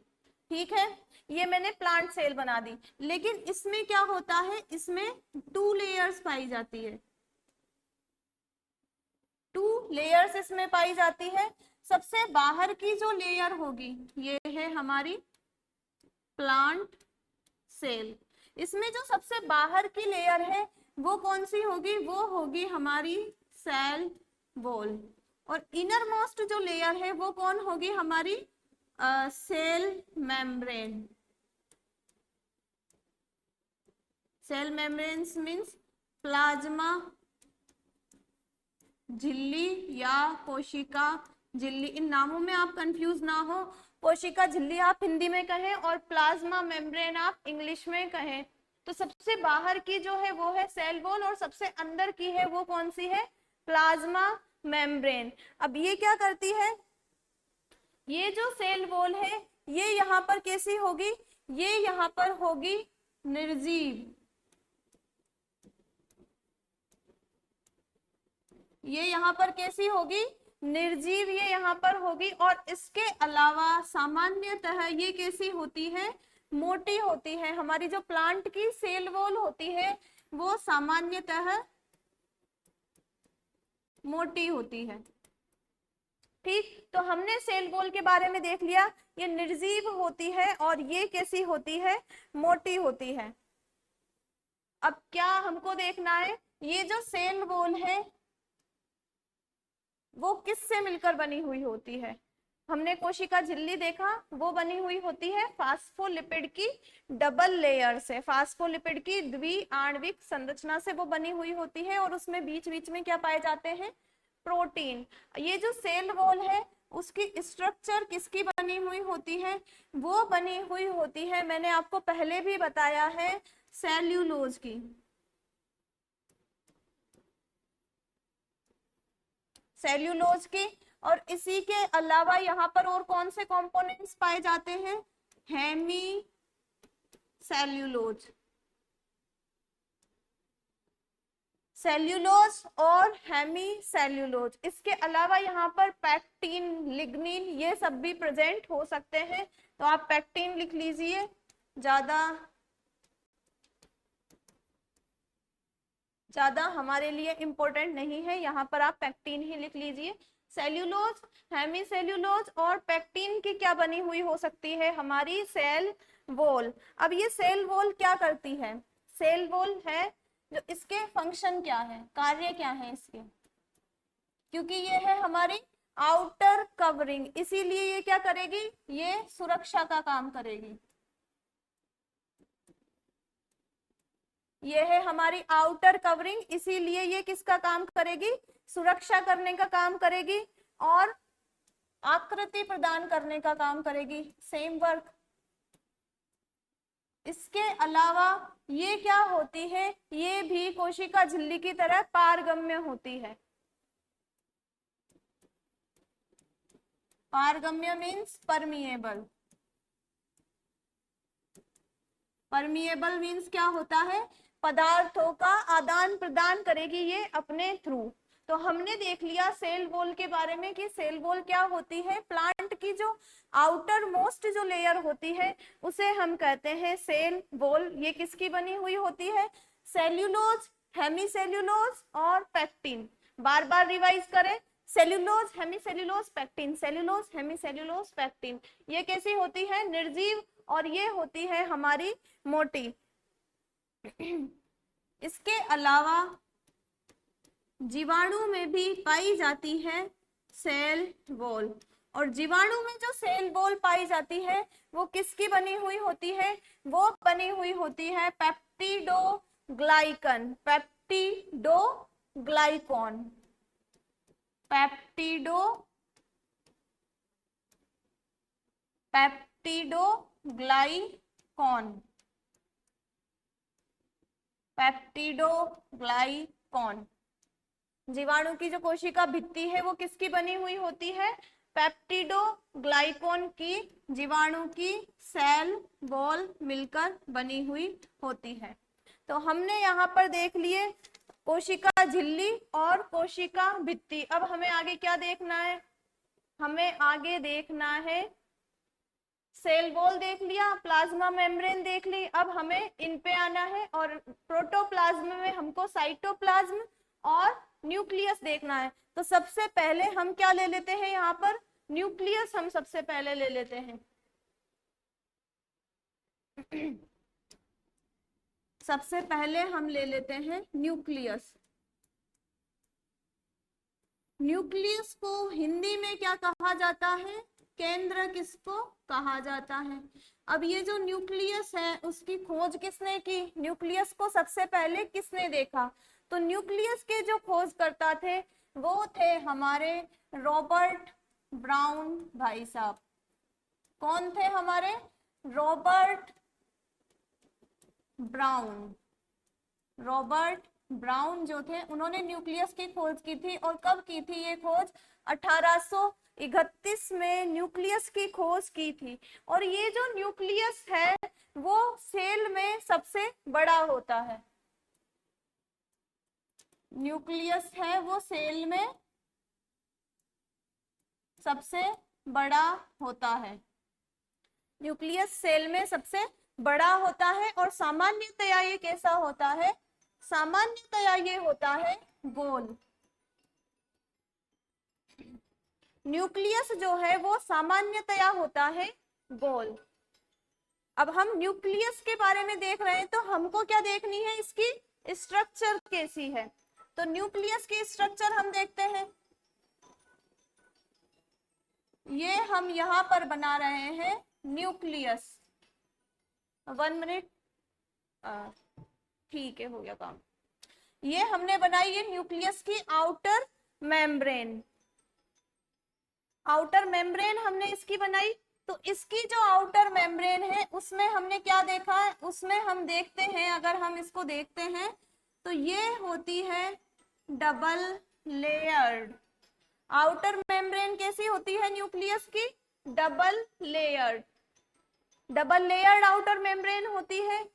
ठीक है, ये मैंने प्लांट सेल बना दी। लेकिन इसमें क्या होता है, इसमें 2 लेयर्स पाई जाती है, 2 लेयर्स इसमें पाई जाती है। सबसे बाहर की जो लेयर होगी ये है हमारी प्लांट सेल। इसमें जो सबसे बाहर की लेयर है वो कौन सी होगी, वो होगी हमारी सेल वॉल। और इनर मोस्ट जो लेयर है वो कौन होगी, हमारी cell membrane. Cell membranes means plasma झिल्ली या कोशिका झिल्ली, इन नामों में आप कंफ्यूज ना हो। कोशिका झिल्ली आप हिंदी में कहें और प्लाज्मा मेम्ब्रेन आप इंग्लिश में कहें। तो सबसे बाहर की जो है वो है सेल वॉल और सबसे अंदर की है वो कौन सी है, प्लाज्मा मेम्ब्रेन। अब ये क्या करती है, ये जो सेल वॉल है ये यहाँ पर कैसी होगी, ये यहाँ पर होगी निर्जीव, ये यहाँ पर कैसी होगी, निर्जीव, ये यहाँ पर होगी। और इसके अलावा सामान्यतः ये कैसी होती है, मोटी होती है। हमारी जो प्लांट की सेल वॉल होती है वो सामान्यतः मोटी होती है, ठीक। तो हमने सेल वॉल के बारे में देख लिया, ये निर्जीव होती है और ये कैसी होती है, मोटी होती है। अब क्या हमको देखना है, ये जो सेल वॉल है वो किससे मिलकर बनी हुई होती है। हमने कोशिका झिल्ली देखा, वो बनी हुई होती है फास्फोलिपिड की डबल लेयर से, फास्फोलिपिड की द्विआण्विक संरचना से वो बनी हुई होती है और उसमें बीच बीच में क्या पाए जाते हैं, प्रोटीन। ये जो सेल वॉल है उसकी स्ट्रक्चर किसकी बनी हुई होती है, वो बनी हुई होती है, मैंने आपको पहले भी बताया है, सेल्यूलोज की। सेल्यूलोज की। और इसी के अलावा यहाँ पर और कौन से कंपोनेंट्स पाए जाते हैं, हेमी सेल्यूलोज, सेल्यूलोज और हेमी सेल्यूलोज। इसके अलावा यहाँ पर पैक्टिन, लिग्निन, ये सब भी प्रेजेंट हो सकते हैं। तो आप पैक्टिन लिख लीजिए, ज्यादा हमारे लिए इंपॉर्टेंट नहीं है, यहाँ पर आप पैक्टिन ही लिख लीजिए। सेल्यूलोज, हेमी सेल्यूलोज और पैक्टिन की क्या बनी हुई हो सकती है? हमारी सेल वॉल। अब ये सेल वॉल क्या करती है? सेल वॉल है जो, इसके फंक्शन क्या है, कार्य क्या है इसके? क्योंकि ये है हमारी आउटर कवरिंग, इसीलिए ये क्या करेगी? ये सुरक्षा का काम करेगी। ये है हमारी आउटर कवरिंग, इसीलिए ये किसका काम करेगी? सुरक्षा करने का काम करेगी और आकृति प्रदान करने का काम करेगी। Same work. इसके अलावा ये क्या होती है? ये भी कोशिका झिल्ली की तरह पारगम्य होती है। पारगम्य मीन्स परमिएबल। परमिएबल मीन्स क्या होता है? पदार्थों का आदान प्रदान करेगी ये अपने थ्रू। तो हमने देख लिया सेल वॉल के बारे में कि सेल वॉल क्या होती है। प्लांट की जो आउटर मोस्ट जो लेयर होती है उसे हम कहते हैं सेल वॉल। ये किसकी बनी हुई होती है? सेल्यूलोज, हेमीसेल्यूलोज और पैक्टिन। बार बार रिवाइज करें, cellulose, hemicellulose, pectin, cellulose, hemicellulose, pectin. ये कैसी होती है? निर्जीव, और ये होती है हमारी मोटी। इसके अलावा जीवाणु में भी पाई जाती है सेल वॉल, और जीवाणु में जो सेल वॉल पाई जाती है वो किसकी बनी हुई होती है? वो बनी हुई होती है पेप्टिडोग्लाइकन, पेप्टिडोग्लाइकॉन, पेप्टिडोग्लाइकॉन, पेप्टिडोग्लाइकॉन। जीवाणु की जो कोशिका भित्ति है वो किसकी बनी हुई होती है? पेप्टिडोग्लाइकॉन की, जीवाणु की सेल वॉल मिलकर बनी हुई होती है। तो हमने यहाँ पर देख लिए कोशिका झिल्ली और कोशिका भित्ति। अब हमें आगे क्या देखना है? हमें आगे देखना है, सेल वॉल देख लिया, प्लाज्मा मेम्ब्रेन देख ली, अब हमें इन पे आना है। और प्रोटोप्लाज्म में हमको साइटोप्लाज्म और न्यूक्लियस देखना है। तो सबसे पहले हम क्या ले लेते हैं? यहाँ पर न्यूक्लियस हम सबसे पहले ले लेते हैं। सबसे पहले हम ले लेते हैं न्यूक्लियस। न्यूक्लियस को हिंदी में क्या कहा जाता है? केंद्र किसको कहा जाता है? अब ये जो न्यूक्लियस है उसकी खोज किसने की? न्यूक्लियस को सबसे पहले किसने देखा? तो न्यूक्लियस के जो खोजकर्ता थे वो थे हमारे रॉबर्ट ब्राउन भाई साहब। कौन थे हमारे? Robert brown. रॉबर्ट ब्राउन जो थे उन्होंने न्यूक्लियस की खोज की थी। और कब की थी ये खोज? 1831 में न्यूक्लियस की खोज की थी। और ये जो न्यूक्लियस है वो सेल में सबसे बड़ा होता है। न्यूक्लियस है वो सेल में सबसे बड़ा होता है। न्यूक्लियस सेल में सबसे बड़ा होता है। और सामान्यतया ये कैसा होता है? सामान्यतया ये होता है गोल। न्यूक्लियस जो है वो सामान्यतया होता है गोल। अब हम न्यूक्लियस के बारे में देख रहे हैं तो हमको क्या देखनी है? इसकी स्ट्रक्चर कैसी है। तो न्यूक्लियस की स्ट्रक्चर हम देखते हैं। ये हम यहाँ पर बना रहे हैं न्यूक्लियस। 1 मिनट, ठीक है, हो गया काम। ये हमने बनाई है न्यूक्लियस की आउटर मेम्ब्रेन। आउटर मेम्ब्रेन हमने इसकी बनाई। तो इसकी जो आउटर मेम्ब्रेन है उसमें हमने क्या देखा है? उसमें हम देखते हैं, अगर हम इसको देखते हैं तो ये होती है डबल लेयर्ड। आउटर मेम्ब्रेन कैसी होती है न्यूक्लियस की? Double layered. Double layered outer membrane होती है।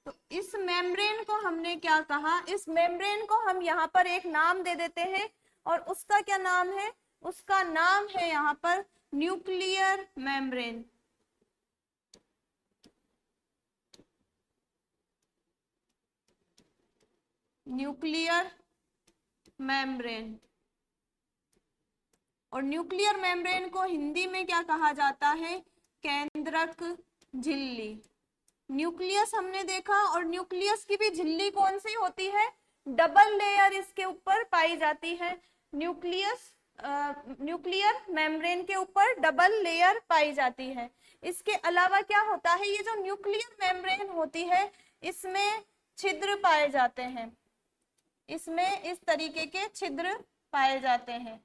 तो इस मेम्ब्रेन को हमने क्या कहा, इस मेम्ब्रेन को हम यहाँ पर एक नाम दे देते हैं और उसका क्या नाम है, उसका नाम है यहाँ पर न्यूक्लियर मेम्ब्रेन। Nuclear membrane. और न्यूक्लियर मेम्ब्रेन को हिंदी में क्या कहा जाता है, केंद्रक झिल्ली। न्यूक्लियस हमने देखा, और न्यूक्लियस की भी झिल्ली कौन सी होती है, डबल लेयर इसके ऊपर पाई जाती है। न्यूक्लियर मेम्ब्रेन के ऊपर डबल लेयर पाई जाती है। इसके अलावा क्या होता है, ये जो न्यूक्लियर मेम्ब्रेन होती है इसमें छिद्र पाए जाते हैं, इसमें इस तरीके के छिद्र पाए जाते हैं।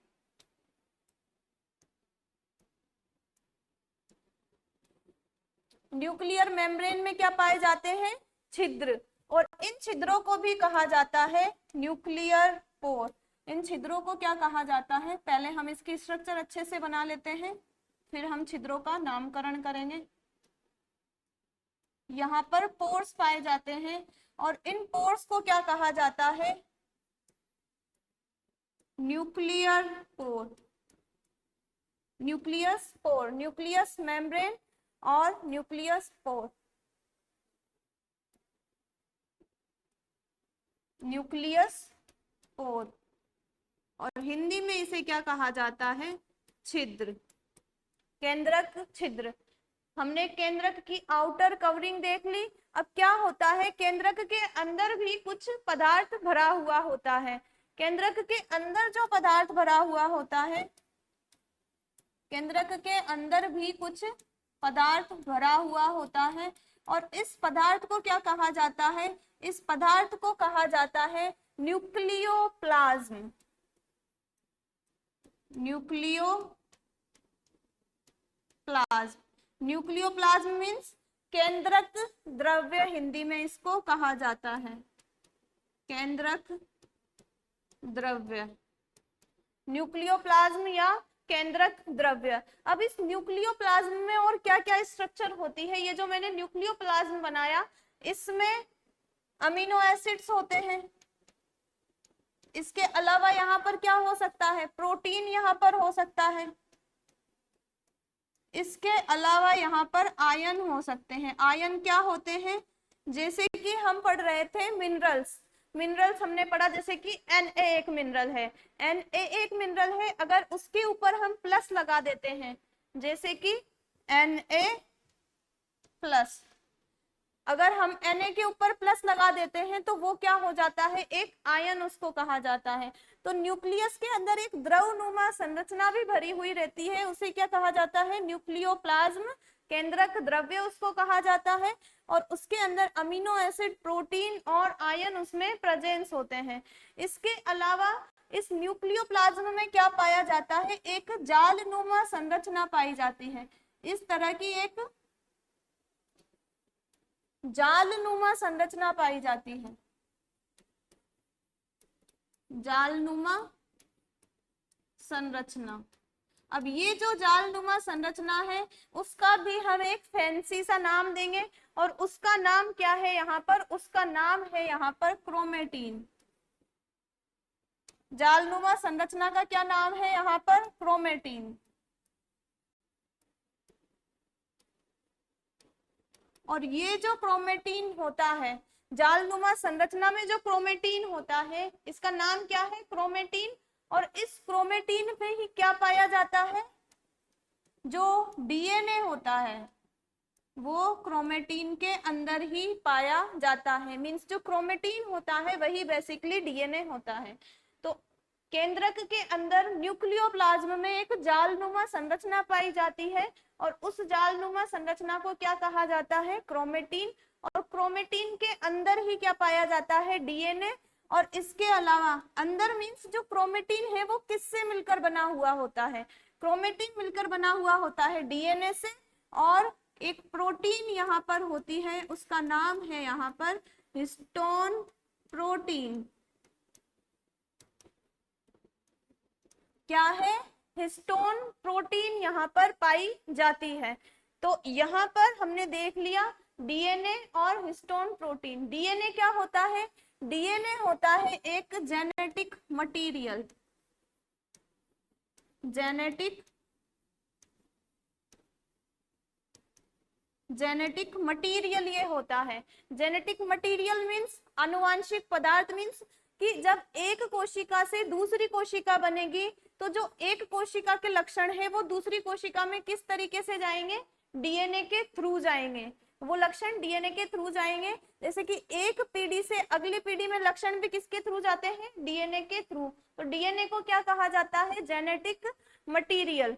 न्यूक्लियर मेम्ब्रेन में क्या पाए जाते हैं, छिद्र, और इन छिद्रों को भी कहा जाता है न्यूक्लियर पोर। इन छिद्रों को क्या कहा जाता है, पहले हम इसकी स्ट्रक्चर अच्छे से बना लेते हैं, फिर हम छिद्रों का नामकरण करेंगे। यहाँ पर पोर्स पाए जाते हैं और इन पोर्स को क्या कहा जाता है, न्यूक्लियर पोर। न्यूक्लियस पोर, न्यूक्लियस मेम्ब्रेन और न्यूक्लियस पोर। न्यूक्लियस पोर, और हिंदी में इसे क्या कहा जाता है, छिद्र, केंद्रक छिद्र। हमने केंद्रक की आउटर कवरिंग देख ली। अब क्या होता है, केंद्रक के अंदर भी कुछ पदार्थ भरा हुआ होता है। केंद्रक के अंदर जो पदार्थ भरा हुआ होता है, केंद्रक के अंदर भी कुछ पदार्थ भरा हुआ होता है, और इस पदार्थ को क्या कहा जाता है, इस पदार्थ को कहा जाता है न्यूक्लियोप्लाज्म। न्यूक्लियोप्लाज्म, न्यूक्लियोप्लाज्म मीन्स केंद्रक द्रव्य, हिंदी में इसको कहा जाता है केंद्रक द्रव्य, न्यूक्लियोप्लाज्म या केंद्रक द्रव्य। अब इस न्यूक्लियोप्लाज्म में और क्या क्या स्ट्रक्चर होती है, ये जो मैंने न्यूक्लियोप्लाज्म बनाया इसमें अमीनो एसिड्स होते हैं। इसके अलावा यहाँ पर क्या हो सकता है, प्रोटीन यहाँ पर हो सकता है। इसके अलावा यहाँ पर आयन हो सकते हैं। आयन क्या होते हैं, जैसे कि हम पढ़ रहे थे मिनरल्स, मिनरल्स हमने पढ़ा, जैसे कि Na एक मिनरल है, Na एक मिनरल है, अगर उसके ऊपर हम प्लस लगा देते हैं, जैसे कि Na प्लस, अगर हम Na के ऊपर प्लस लगा देते हैं तो वो क्या हो जाता है, एक आयन उसको कहा जाता है। तो न्यूक्लियस के अंदर एक द्रवनुमा संरचना भी भरी हुई रहती है, उसे क्या कहा जाता है, न्यूक्लियोप्लाज्म, केंद्रक द्रव्य उसको कहा जाता है, और उसके अंदर अमीनो एसिड, प्रोटीन और आयन उसमें प्रेजेंस होते हैं। इसके अलावा इस न्यूक्लियोप्लाज्म में क्या पाया जाता है, एक जालनुमा संरचना पाई जाती है। इस तरह की एक जालनुमा संरचना पाई जाती है, जालनुमा संरचना। अब ये जो जालनुमा संरचना है उसका भी हम एक फैंसी सा नाम देंगे, और उसका नाम क्या है यहाँ पर, उसका नाम है यहाँ पर क्रोमेटीन। जालनुमा संरचना का क्या नाम है यहाँ पर, क्रोमेटीन। और ये जो क्रोमेटीन होता है, जालनुमा संरचना में जो क्रोमेटीन होता है इसका नाम क्या है, क्रोमेटीन। और इस क्रोमेटीन में ही क्या पाया जाता है, जो डीएनए होता है वो क्रोमेटीन के अंदर ही पाया जाता है। मींस जो क्रोमेटीन होता है वही बेसिकली डीएनए होता है। तो केंद्रक के अंदर न्यूक्लियोप्लाज्म में एक जालनुमा संरचना पाई जाती है, और उस जालनुमा संरचना को क्या कहा जाता है, क्रोमेटीन। और क्रोमेटीन के अंदर ही क्या पाया जाता है, डीएनए। और इसके अलावा अंदर मींस जो क्रोमेटीन है वो किससे मिलकर बना हुआ होता है, क्रोमेटीन मिलकर बना हुआ होता है डीएनए से, और एक प्रोटीन यहाँ पर होती है, उसका नाम है यहाँ पर हिस्टोन प्रोटीन। क्या है, हिस्टोन प्रोटीन यहाँ पर पाई जाती है। तो यहाँ पर हमने देख लिया डीएनए और हिस्टोन प्रोटीन। डीएनए क्या होता है? डीएनए होता है एक जेनेटिक मटेरियल, जेनेटिक मटेरियल ये होता है। जेनेटिक मटेरियल मीन्स आनुवांशिक पदार्थ, मीन्स कि जब एक कोशिका से दूसरी कोशिका बनेगी तो जो एक कोशिका के लक्षण है वो दूसरी कोशिका में किस तरीके से जाएंगे? डीएनए के थ्रू जाएंगे। वो लक्षण डीएनए के थ्रू जाएंगे। जैसे कि एक पीढ़ी से अगली पीढ़ी में लक्षण भी किसके थ्रू जाते हैं? डीएनए के थ्रू। तो डीएनए को क्या कहा जाता है? Genetic material.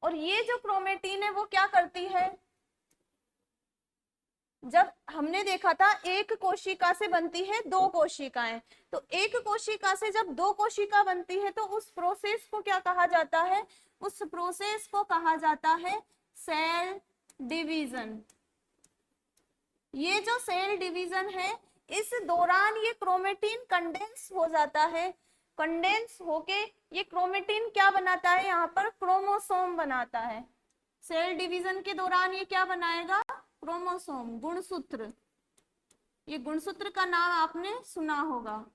और ये जो क्रोमेटिन है वो क्या करती है? जब हमने देखा था एक कोशिका से बनती है दो कोशिकाएं, तो एक कोशिका से जब दो कोशिका बनती है तो उस प्रोसेस को क्या कहा जाता है? उस प्रोसेस को कहा जाता है सेल डिवीजन। ये जो सेल डिवीजन है, इस दौरान ये क्रोमेटिन कंडेंस हो जाता है। कंडेंस होके ये क्रोमेटिन क्या बनाता है? यहाँ पर क्रोमोसोम बनाता है। सेल डिवीजन के दौरान ये क्या बनाएगा? क्रोमोसोम, गुणसूत्र। ये गुणसूत्र का नाम आपने सुना होगा।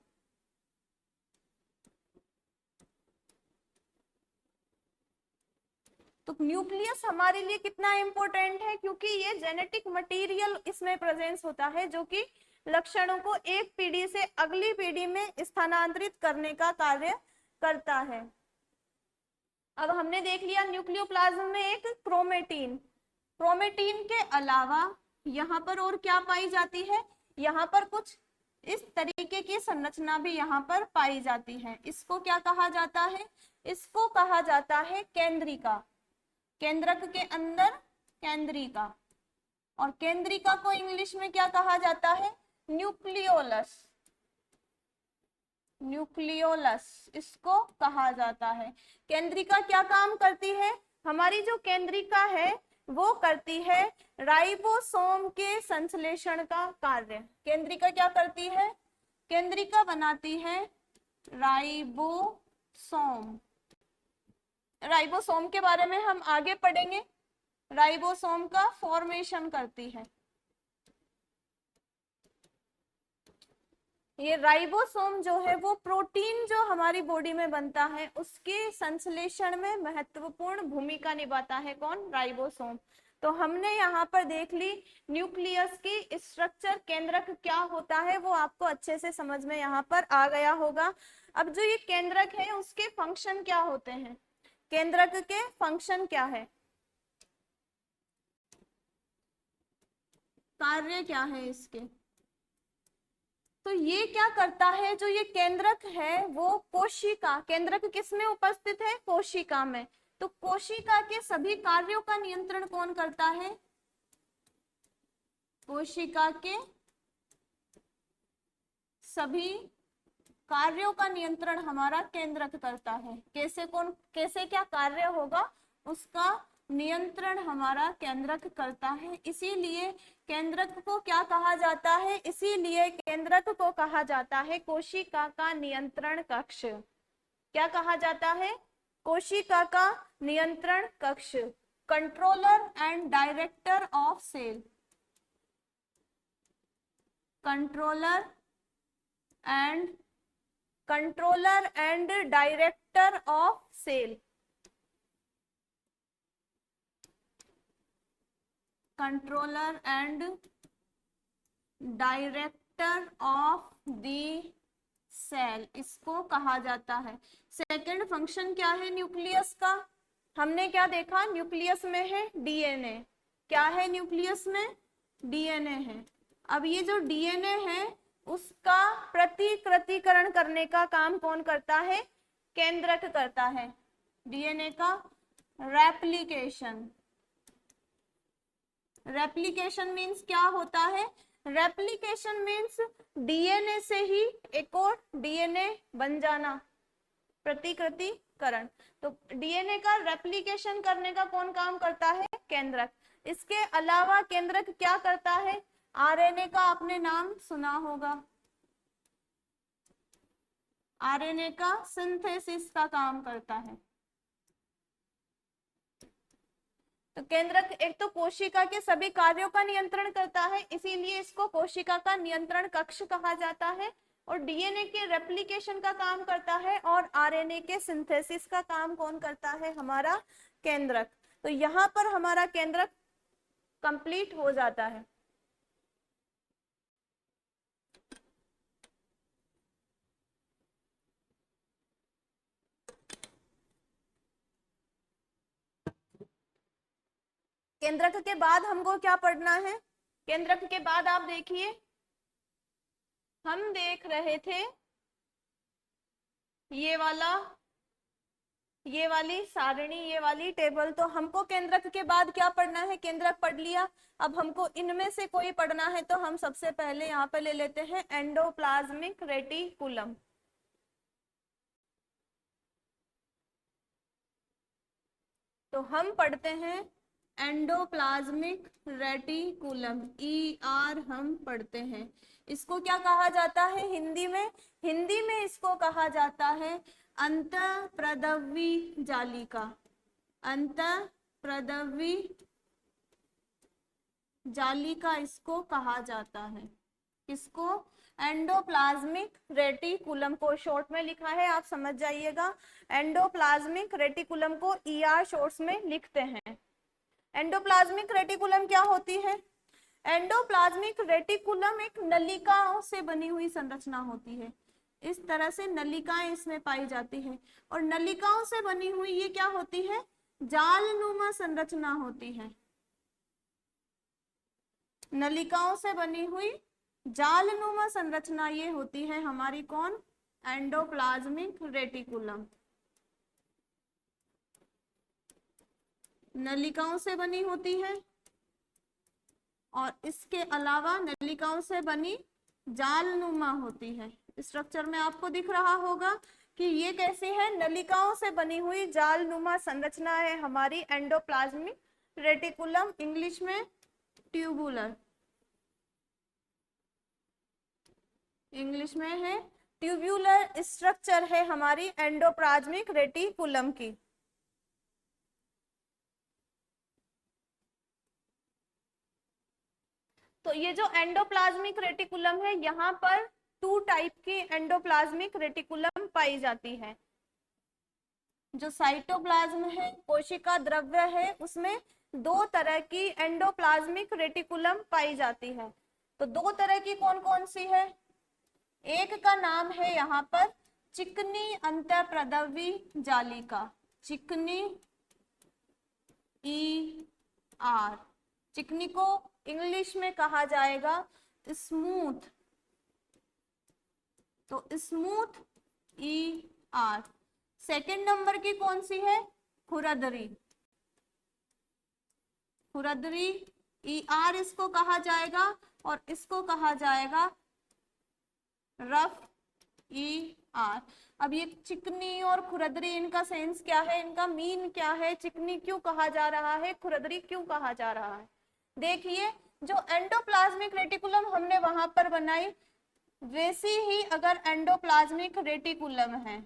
तो न्यूक्लियस हमारे लिए कितना इंपॉर्टेंट है? क्योंकि ये जेनेटिक मटेरियल इसमें प्रेजेंस होता है जो कि लक्षणों को एक पीढ़ी से अगली पीढ़ी में स्थानांतरित करने का कार्य करता है। अब हमने देख लिया न्यूक्लियोप्लाज्म में एक क्रोमेटिन। क्रोमेटिन के अलावा यहाँ पर और क्या पाई जाती है? यहाँ पर कुछ इस तरीके की संरचना भी यहाँ पर पाई जाती है। इसको क्या कहा जाता है? इसको कहा जाता है केंद्रिका। केंद्रक के अंदर केंद्रिका। और केंद्रिका को इंग्लिश में क्या कहा जाता है? न्यूक्लियोलस। न्यूक्लियोलस इसको कहा जाता है। केंद्रिका क्या काम करती है? हमारी जो केंद्रिका है वो करती है राइबोसोम के संश्लेषण का कार्य। केंद्रिका क्या करती है? केंद्रिका बनाती है राइबोसोम। राइबोसोम के बारे में हम आगे पढ़ेंगे। राइबोसोम का फॉर्मेशन करती है। ये राइबोसोम जो है वो प्रोटीन जो हमारी बॉडी में बनता है उसके संश्लेषण में महत्वपूर्ण भूमिका निभाता है। कौन? राइबोसोम। तो हमने यहाँ पर देख ली न्यूक्लियस की स्ट्रक्चर, केंद्रक क्या होता है वो आपको अच्छे से समझ में यहाँ पर आ गया होगा। अब जो ये केंद्रक है उसके फंक्शन क्या होते हैं? केंद्रक के फंक्शन क्या है? कार्य क्या है इसके? तो ये क्या करता है? जो ये केंद्रक है वो कोशिका, केंद्रक किसमें उपस्थित है? कोशिका में। तो कोशिका के सभी कार्यों का नियंत्रण कौन करता है? कोशिका के सभी कार्यों का नियंत्रण हमारा केंद्रक करता है। कैसे क्या कार्य होगा उसका नियंत्रण हमारा केंद्रक करता है। इसीलिए केंद्रक को क्या कहा जाता है? इसीलिए केंद्रक को कहा जाता है कोशिका का नियंत्रण कक्ष। क्या कहा जाता है? कोशिका का नियंत्रण कक्ष। Controller and director of cell. Controller and director of cell. Controller and director of the cell इसको कहा जाता है। सेकंड फंक्शन क्या है न्यूक्लियस का? हमने क्या देखा? न्यूक्लियस में है डीएनए। क्या है न्यूक्लियस में? डीएनए है। अब ये जो डीएनए है उसका प्रतिकृतिकरण करने का काम कौन करता है? केंद्रक करता है। डीएनए का रेप्लिकेशन। रेप्लिकेशन मीन्स क्या होता है? रेप्लिकेशन मीन्स डीएनए से ही एक और डीएनए बन जाना, प्रतिकृतिकरण। तो डीएनए का रेप्लिकेशन करने का कौन काम करता है? केंद्रक। इसके अलावा केंद्रक क्या करता है? आरएनए का आपने नाम सुना होगा। आरएनए का सिंथेसिस का काम करता है। केंद्रक एक तो कोशिका के सभी कार्यों का नियंत्रण करता है, इसीलिए इसको कोशिका का नियंत्रण कक्ष कहा जाता है। और डीएनए के रेप्लिकेशन का काम करता है और आरएनए के सिंथेसिस का काम कौन करता है? हमारा केंद्रक। तो यहाँ पर हमारा केंद्रक कंप्लीट हो जाता है। केंद्रक के बाद हमको क्या पढ़ना है? केंद्रक के बाद आप देखिए, हम देख रहे थे ये वाली सारणी, ये वाली टेबल। तो हमको केंद्रक के बाद क्या पढ़ना है? केंद्रक पढ़ लिया। अब हमको इनमें से कोई पढ़ना है, तो हम सबसे पहले यहाँ पे ले लेते हैं एंडोप्लाज्मिक रेटिकुलम। तो हम पढ़ते हैं एंडोप्लाज्मिक रेटिकुलम, ER हम पढ़ते हैं। इसको क्या कहा जाता है हिंदी में? हिंदी में इसको कहा जाता है अंतःप्रदवी जालिका। अंतःप्रदवी जालिका इसको कहा जाता है। किसको? एंडोप्लाज्मिक रेटिकुलम को शॉर्ट में लिखा है, आप समझ जाइएगा। एंडोप्लाज्मिक रेटिकुलम को ER शॉर्ट्स में लिखते हैं। एंडोप्लाज्मिक रेटिकुलम क्या होती है? एंडोप्लाज्मिक रेटिकुलम एक नलिकाओं से बनी हुई संरचना होती है। इस तरह से नलिकाएं इसमें पाई जाती है। और नलिकाओं से बनी हुई ये क्या होती है? जालनुमा संरचना होती है। नलिकाओं से बनी हुई जालनुमा संरचना ये होती है हमारी कौन? Endoplasmic reticulum. नलिकाओं से बनी होती है और इसके अलावा नलिकाओं से बनी जालनुमा होती है। स्ट्रक्चर में आपको दिख रहा होगा कि ये कैसी है? नलिकाओं से बनी हुई जालनुमा संरचना है हमारी एंडोप्लाज्मिक रेटिकुलम, इंग्लिश में ट्यूबुलर। इंग्लिश में है ट्यूब्यूलर स्ट्रक्चर है हमारी एंडोप्लाज्मिक रेटिकुलम की। तो ये जो एंडोप्लाज्मिक रेटिकुलम है, यहाँ पर 2 टाइप की एंडोप्लाज्मिक रेटिकुलम पाई जाती है। जो साइटोप्लाज्म है, कोशिका द्रव्य है, उसमें 2 तरह की एंडोप्लाज्मिक रेटिकुलम पाई जाती है। तो 2 तरह की कौन कौन सी है? एक का नाम है यहाँ पर चिकनी अंतःप्रदवी जालिका, चिकनी ER। चिकनी को इंग्लिश में कहा जाएगा स्मूथ, तो स्मूथ ER। सेकेंड नंबर की कौन सी है? खुरदरी, खुरदरी ER इसको कहा जाएगा और इसको कहा जाएगा रफ ER। अब ये चिकनी और खुरदरी, इनका सेंस क्या है? इनका मीन क्या है? चिकनी क्यों कहा जा रहा है? खुरदरी क्यों कहा जा रहा है? देखिए, जो एंडोप्लाज्मिक रेटिकुलम हमने वहां पर बनाई, वैसी ही अगर एंडोप्लाज्मिक रेटिकुलम है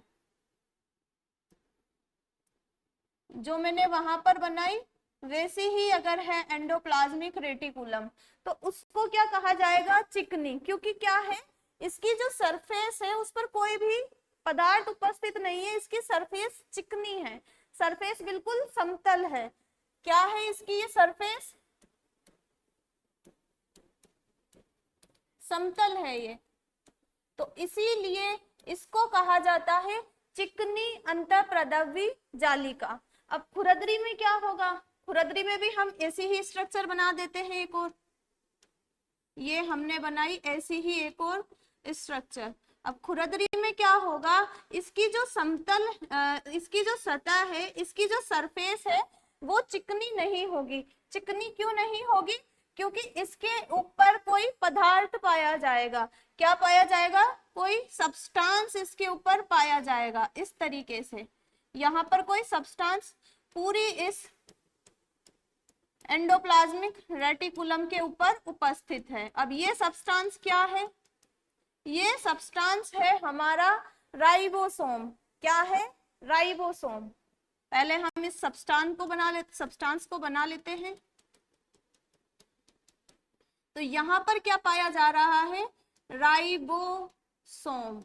जो मैंने वहां पर बनाई, वैसी ही अगर है एंडोप्लाज्मिक रेटिकुलम, तो उसको क्या कहा जाएगा? चिकनी। क्योंकि क्या है? इसकी जो सरफेस है उस पर कोई भी पदार्थ उपस्थित नहीं है, इसकी सरफेस चिकनी है, सरफेस बिल्कुल समतल है। क्या है इसकी ये सरफेस? समतल है ये। तो इसीलिए इसको कहा जाता है चिकनी अंतःप्रदवी जालिका। अब खुरदरी में क्या होगा? खुरदरी में भी हम ऐसी ही स्ट्रक्चर बना देते हैं एक और। ये हमने बनाई ऐसी ही एक और स्ट्रक्चर। अब खुरदरी में क्या होगा? इसकी जो समतल, इसकी जो सतह है, इसकी जो सरफेस है, वो चिकनी नहीं होगी। चिकनी क्यों नहीं होगी? क्योंकि इसके ऊपर कोई पदार्थ पाया जाएगा। क्या पाया जाएगा? कोई सब्सटेंस इसके ऊपर पाया जाएगा। इस तरीके से यहाँ पर कोई सब्सटेंस पूरी इस एंडोप्लाज्मिक रेटिकुलम के ऊपर उपस्थित है। अब ये सब्सटेंस क्या है? ये सब्सटेंस है हमारा राइबोसोम। क्या है? राइबोसोम। पहले हम इस सब्सटेंस को बना लेते हैं। तो यहां पर क्या पाया जा रहा है, राइबोसोम।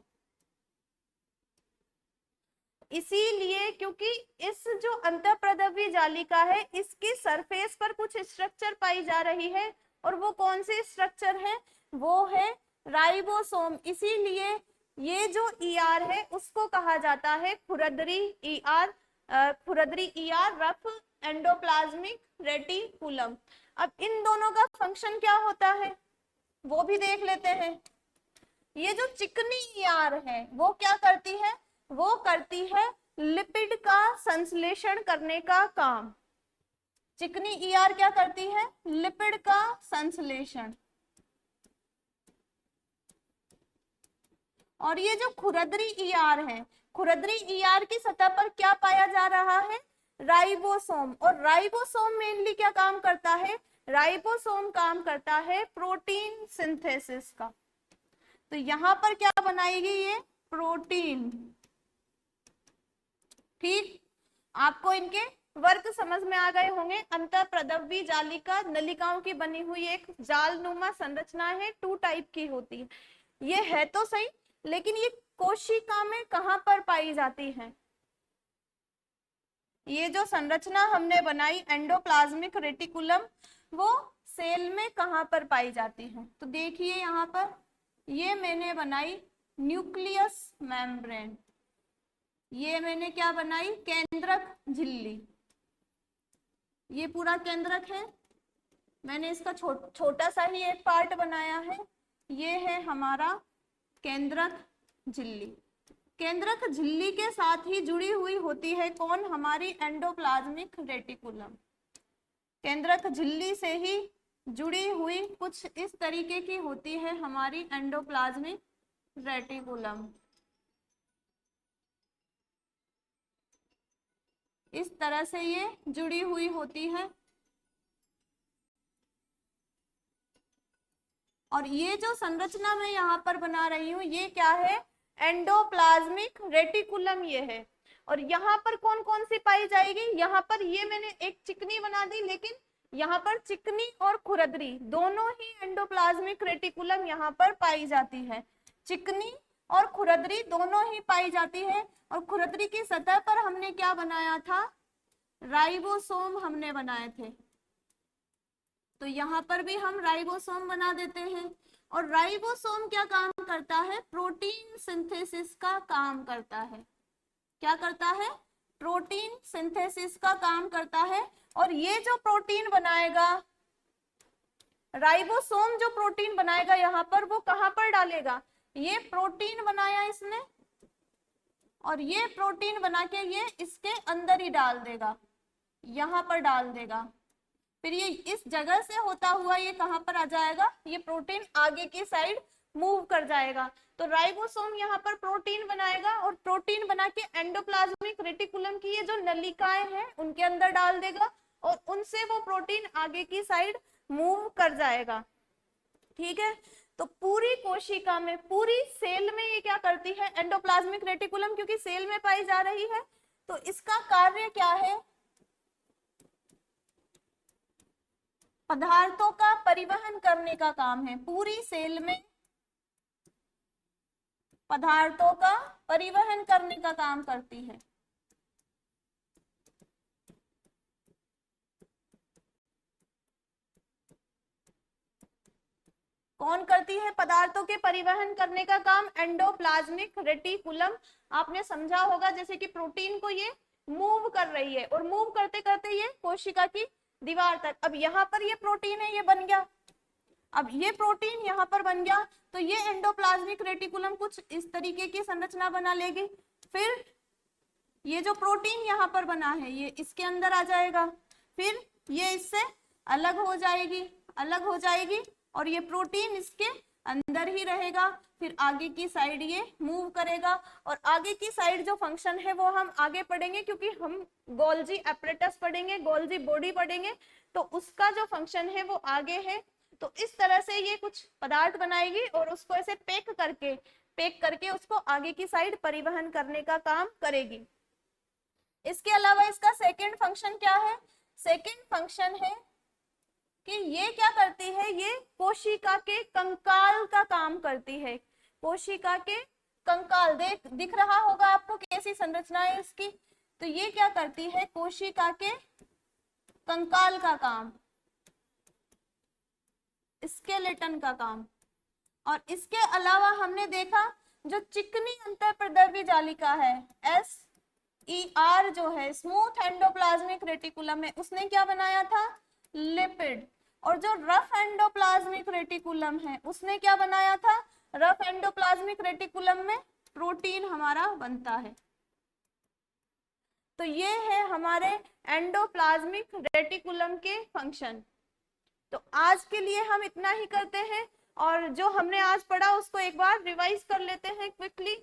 इसीलिए क्योंकि इस जो अंतःप्रद्रव्य जालिका है इसकी सरफेस पर कुछ स्ट्रक्चर पाई जा रही है, और वो कौन से स्ट्रक्चर है, वो है राइबोसोम। इसीलिए ये जो ईआर है उसको कहा जाता है खुरदरी ईआर, खुरदरी ईआर, रफ एंडोप्लाज्मिक रेटिकुलम। अब इन दोनों का फंक्शन क्या होता है वो भी देख लेते हैं। ये जो चिकनी ईआर है वो क्या करती है, वो करती है लिपिड का संश्लेषण करने का काम। चिकनी ईआर क्या करती है, लिपिड का संश्लेषण। और ये जो खुरदरी ईआर है, खुरदरी ईआर की सतह पर क्या पाया जा रहा है, राइबोसोम। और राइबोसोम मेनली क्या काम करता है, राइबोसोम काम करता है प्रोटीन सिंथेसिस का। तो यहां पर क्या बनाएगी, ये प्रोटीन। ठीक, आपको इनके वर्ग समझ में आ गए होंगे। अंतःप्रद्रव्य जालिका नलिकाओं की बनी हुई एक जालनुमा संरचना है, 2 टाइप की होती है। ये है तो सही, लेकिन ये कोशिका में कहां पर पाई जाती है, ये जो संरचना हमने बनाई एंडोप्लाज्मिक रेटिकुलम, वो सेल में कहां पर पाई जाती है। तो देखिए यहाँ पर ये मैंने बनाई न्यूक्लियस मेम्ब्रेन, ये मैंने क्या बनाई, केंद्रक झिल्ली। ये पूरा केंद्रक है, मैंने इसका छोटा सा ही एक पार्ट बनाया है। ये है हमारा केंद्रक झिल्ली। केंद्रक झिल्ली के साथ ही जुड़ी हुई होती है कौन, हमारी एंडोप्लाज्मिक रेटिकुलम। केंद्रक झिल्ली से ही जुड़ी हुई कुछ इस तरीके की होती है हमारी एंडोप्लाज्मिक रेटिकुलम। इस तरह से ये जुड़ी हुई होती है। और ये जो संरचना मैं यहाँ पर बना रही हूँ ये क्या है, एंडोप्लाज्मिक रेटिकुलम ये है। और यहाँ पर कौन कौन सी पाई जाएगी, यहाँ पर ये मैंने एक चिकनी बना दी, लेकिन यहाँ पर चिकनी और खुरदरी दोनों ही एंडोप्लाज्मिक रेटिकुलम यहाँ पर पाई जाती है। चिकनी और खुरदरी दोनों ही पाई जाती है। और खुरदरी की सतह पर हमने क्या बनाया था, राइबोसोम हमने बनाए थे। तो यहाँ पर भी हम राइबोसोम बना देते हैं। और राइबोसोम क्या काम करता है, प्रोटीन सिंथेसिस का काम करता है। क्या करता है, प्रोटीन सिंथेसिस का काम करता है। और ये जो प्रोटीन बनाएगा, राइबोसोम जो प्रोटीन बनाएगा यहाँ पर, वो कहां पर डालेगा, ये प्रोटीन बनाया इसने, और ये प्रोटीन बना के ये इसके अंदर ही डाल देगा, यहाँ पर डाल देगा। फिर ये इस जगह से होता हुआ ये कहां पर आ जाएगा, ये प्रोटीन आगे की साइड मूव कर जाएगा। तो राइबोसोम यहाँ पर प्रोटीन बनाएगा, और प्रोटीन बना के एंडोप्लाज्मिक रेटिकुलम की ये जो नलिकाएं हैं उनके अंदर डाल देगा, और उनसे वो प्रोटीन आगे की साइड मूव कर जाएगा। ठीक है, तो पूरी कोशिका में, पूरी सेल में ये क्या करती है, एंडोप्लाज्मिक रेटिकुलम क्योंकि सेल में पाई जा रही है, तो इसका कार्य क्या है, पदार्थों का परिवहन करने का काम है। पूरी सेल में पदार्थों का परिवहन करने का काम करती है। कौन करती है पदार्थों के परिवहन करने का काम, एंडोप्लाज्मिक रेटिकुलम। आपने समझा होगा जैसे कि प्रोटीन को ये मूव कर रही है, और मूव करते करते ये कोशिका की दीवार तक। अब यहाँ पर ये प्रोटीन है, ये बन गया। अब ये प्रोटीन यहाँ पर बन गया, तो ये एंडोप्लाज्मिक रेटिकुलम कुछ इस तरीके की संरचना बना लेगी। फिर ये जो प्रोटीन यहाँ पर बना है ये इसके अंदर आ जाएगा, फिर ये इससे अलग हो जाएगी, अलग हो जाएगी, और ये प्रोटीन इसके अंदर ही रहेगा। फिर आगे की साइड ये मूव करेगा, और आगे की साइड जो फंक्शन है वो हम आगे पढ़ेंगे, क्योंकि हम गोल्जी एपरेटस पढ़ेंगे, गोल्जी बॉडी पढ़ेंगे, तो उसका जो फंक्शन है वो आगे है। तो इस तरह से ये कुछ पदार्थ बनाएगी, और उसको ऐसे पैक करके उसको आगे की साइड परिवहन करने का काम करेगी। इसके अलावा इसका सेकंड फंक्शन क्या है? सेकंड फंक्शन है कि ये क्या करती है, ये कोशिका के कंकाल का काम करती है। कोशिका के कंकाल दिख रहा होगा आपको कैसी संरचना है इसकी। तो ये क्या करती है, कोशिका के कंकाल का काम, स्केलेटन का काम। और इसके अलावा हमने देखा जो चिकनी अंतःप्रद्रव्य जालिका है, SER जो है, स्मूथ एंडोप्लाज्मिक रेटिकुलम है, उसने क्या बनाया था? लिपिड। और जो रफ एंडोप्लाज्मिक रेटिकुलम है उसने क्या बनाया था? रफ एंडोप्लाज्मिक रेटिकुलम में प्रोटीन हमारा बनता है। तो ये है हमारे एंडोप्लाज्मिक रेटिकुलम के फंक्शन। तो आज के लिए हम इतना ही करते हैं, और जो हमने आज पढ़ा उसको एक बार रिवाइज कर लेते हैं क्विकली।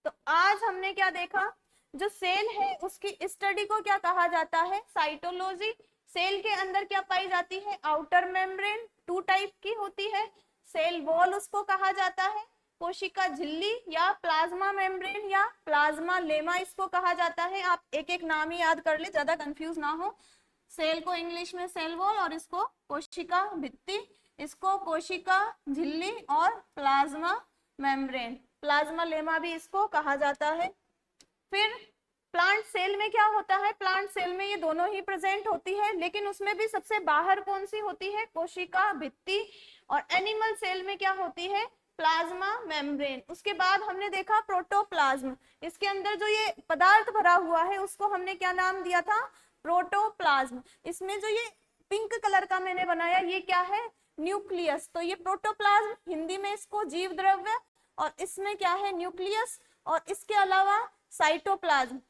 तो आज हमने क्या देखा, जो सेल है उसकी स्टडी को क्या कहा जाता है? साइटोलॉजी। सेल के अंदर क्या पाई जाती है? आउटर मेम्ब्रेन, 2 टाइप की होती है। सेल वॉल उसको कहा जाता है, कोशिका झिल्ली या प्लाज्मा मेम्ब्रेन या प्लाज्मा लेमा इसको कहा जाता है। आप एक एक नाम ही याद कर ले, ज्यादा कंफ्यूज ना हो। सेल को इंग्लिश में सेल वॉल, और इसको कोशिका भित्ति, इसको कोशिका झिल्ली और प्लाज्मा मेम्ब्रेन, प्लाज्मा लेमा भी इसको कहा जाता है। फिर प्लांट सेल में क्या होता है? प्लांट सेल में ये दोनों ही प्रेजेंट होती है, लेकिन उसमें भी सबसे बाहर कौन सी होती है? कोशिका भित्ति। और एनिमल सेल में क्या होती है? Plasma membrane. उसके बाद हमने देखा प्रोटोप्लाज्म, इसके अंदर जो ये पदार्थ भरा हुआ है उसको हमने क्या नाम दिया था? प्रोटोप्लाज्म। इसमें जो ये पिंक कलर का मैंने बनाया ये क्या है? न्यूक्लियस। तो ये प्रोटोप्लाज्म, हिंदी में इसको जीव द्रव्य, और इसमें क्या है? न्यूक्लियस। और इसके अलावा साइटोप्लाज्म।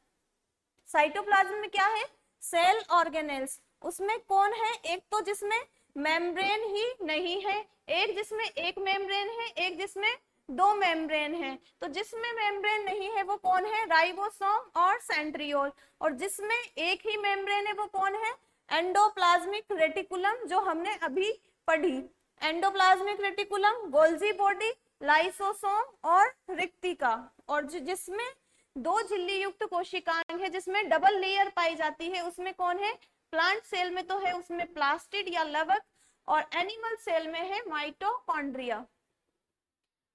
साइटोप्लाज्म में क्या है? Cell organelles. उसमें कौन है? एक तो जिसमें मेम्ब्रेन ही नहीं है, एक जिसमें एक मेम्ब्रेन है, एक जिसमें 2 मेम्ब्रेन है। तो जिसमें मेम्ब्रेन नहीं है वो कौन है? राइबोसोम और सेंट्रियोल। और जिसमें एक ही मेम्ब्रेन है वो कौन है? एंडोप्लाज्मिक रेटिकुलम, जो हमने अभी पढ़ी। Endoplasmic reticulum, Golgi body, lysosome और रिक्तिका। और जिसमें 2 झिल्ली युक्त कोशिकाएं हैं, जिसमें डबल लेयर पाई जाती है, उसमें कौन है? प्लांट सेल में तो है उसमें प्लास्टिड या लवक, और एनिमल सेल में है mitochondria.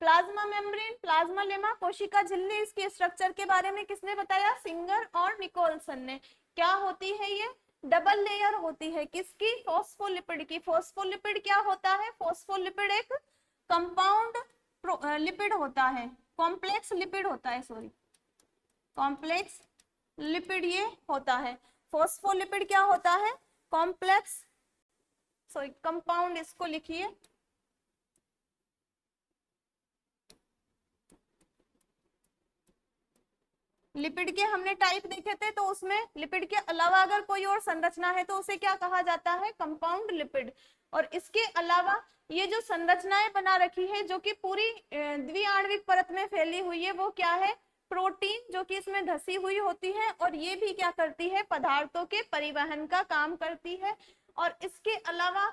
Plasma membrane, plasma lemma, कोशिका झिल्ली, इसके स्ट्रक्चर के बारे में किसने बताया? सिंगर और निकोलसन ने। क्या होती है ये? डबल लेयर होती है। किसकी? फॉस्फोलिपिड की। फॉस्फोलिपिड क्या होता है? फॉस्फोलिपिड एक कंपाउंड लिपिड होता है, कॉम्प्लेक्स लिपिड होता है, सॉरी, कॉम्प्लेक्स लिपिड ये होता है। फॉस्फोलिपिड क्या होता है? कॉम्प्लेक्स, सॉरी कंपाउंड, इसको लिखिए। लिपिड के हमने टाइप देखे थे, तो उसमें लिपिड के अलावा अगर कोई और संरचना है तो उसे क्या कहा जाता है? Compound lipid. और इसके अलावा ये जो संरचनाएं बना रखी है जो कि पूरी द्विआण्विक परत में फैली हुई है, वो क्या है? प्रोटीन, जो कि इसमें धसी हुई होती है, और ये भी क्या करती है? पदार्थों के परिवहन का काम करती है। और इसके अलावा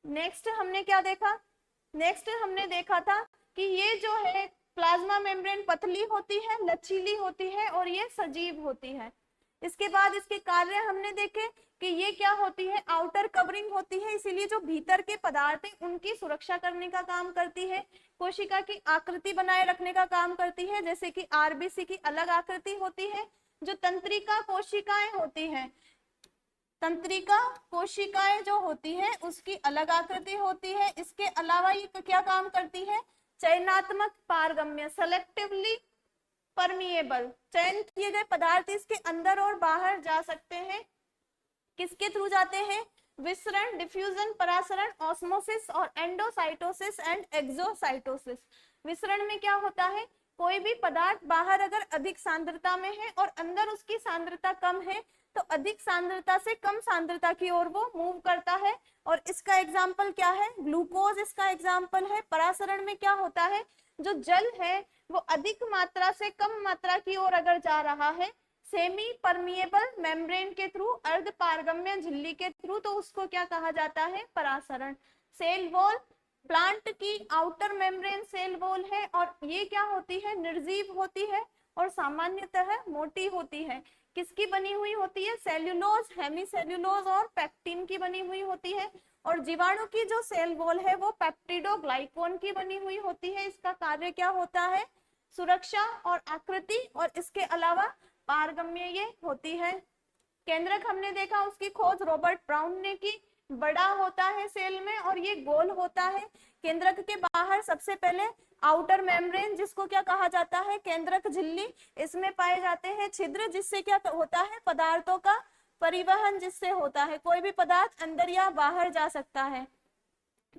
नेक्स्ट हमने क्या देखा? नेक्स्ट हमने देखा था कि ये जो है प्लाज्मा मेम्ब्रेन पतली होती है, लचीली होती है, और ये सजीव होती है। इसके बाद इसके कार्य हमने देखे कि ये क्या होती है? आउटर कवरिंग होती है, इसीलिए जो भीतर के पदार्थ है उनकी सुरक्षा करने का काम करती है। कोशिका की आकृति बनाए रखने का काम करती है, जैसे कि आरबीसी की अलग आकृति होती है। जो तंत्रिका कोशिकाएं होती है, तंत्रिका कोशिकाएं जो होती है उसकी अलग आकृति होती है। इसके अलावा ये क्या काम करती है? चयनात्मक पारगम्य, सेलेक्टिवली परमिएबल, चयन किए गए पदार्थ इसके अंदर और बाहर जा सकते हैं। किसके थ्रू जाते हैं? विसरण, डिफ्यूजन, परासरण, ऑस्मोसिस और एंडोसाइटोसिस एंड एक्सोसाइटोसिस। विसरण में क्या होता है? कोई भी पदार्थ बाहर अगर अधिक सांद्रता में है और अंदर उसकी सांद्रता कम है, तो अधिक सांद्रता से कम सांद्रता की ओर वो मूव करता है। और इसका एग्जाम्पल क्या है? ग्लूकोज इसका एग्जाम्पल है। परासरण में क्या होता है? जो जल है वो अधिक मात्रा से कम मात्रा की ओर अगर जा रहा है सेमी परमिएबल मेम्ब्रेन के थ्रू, अर्ध पारगम्य झिल्ली के थ्रू, तो उसको क्या कहा जाता है? परासरण। सेल वॉल, प्लांट की आउटर मेम्ब्रेन सेल वॉल है, और ये क्या होती है? निर्जीव होती है। और सामान्यतः मोटी होती है। किसकी बनी हुई होती है? सेल्यूलोज, हेमीसेल्यूलोज और पेक्टिन की बनी हुई होती है। और जीवाणु की जो सेल वॉल है वो पेप्टिडोग्लाइकॉन की बनी हुई होती है। इसका कार्य क्या होता है? सुरक्षा और आकृति और इसके अलावा पारगम्य ये होती है। केंद्रक हमने देखा, उसकी खोज रॉबर्ट ब्राउन ने की। बड़ा होता है सेल में और ये गोल होता है। केंद्रक के बाहर सबसे पहले आउटर मेम्ब्रेन, जिसको क्या कहा जाता है? केंद्रक झिल्ली। इसमें पाए जाते हैं छिद्र, जिससे क्या होता है? पदार्थों का परिवहन जिससे होता है, कोई भी पदार्थ अंदर या बाहर जा सकता है।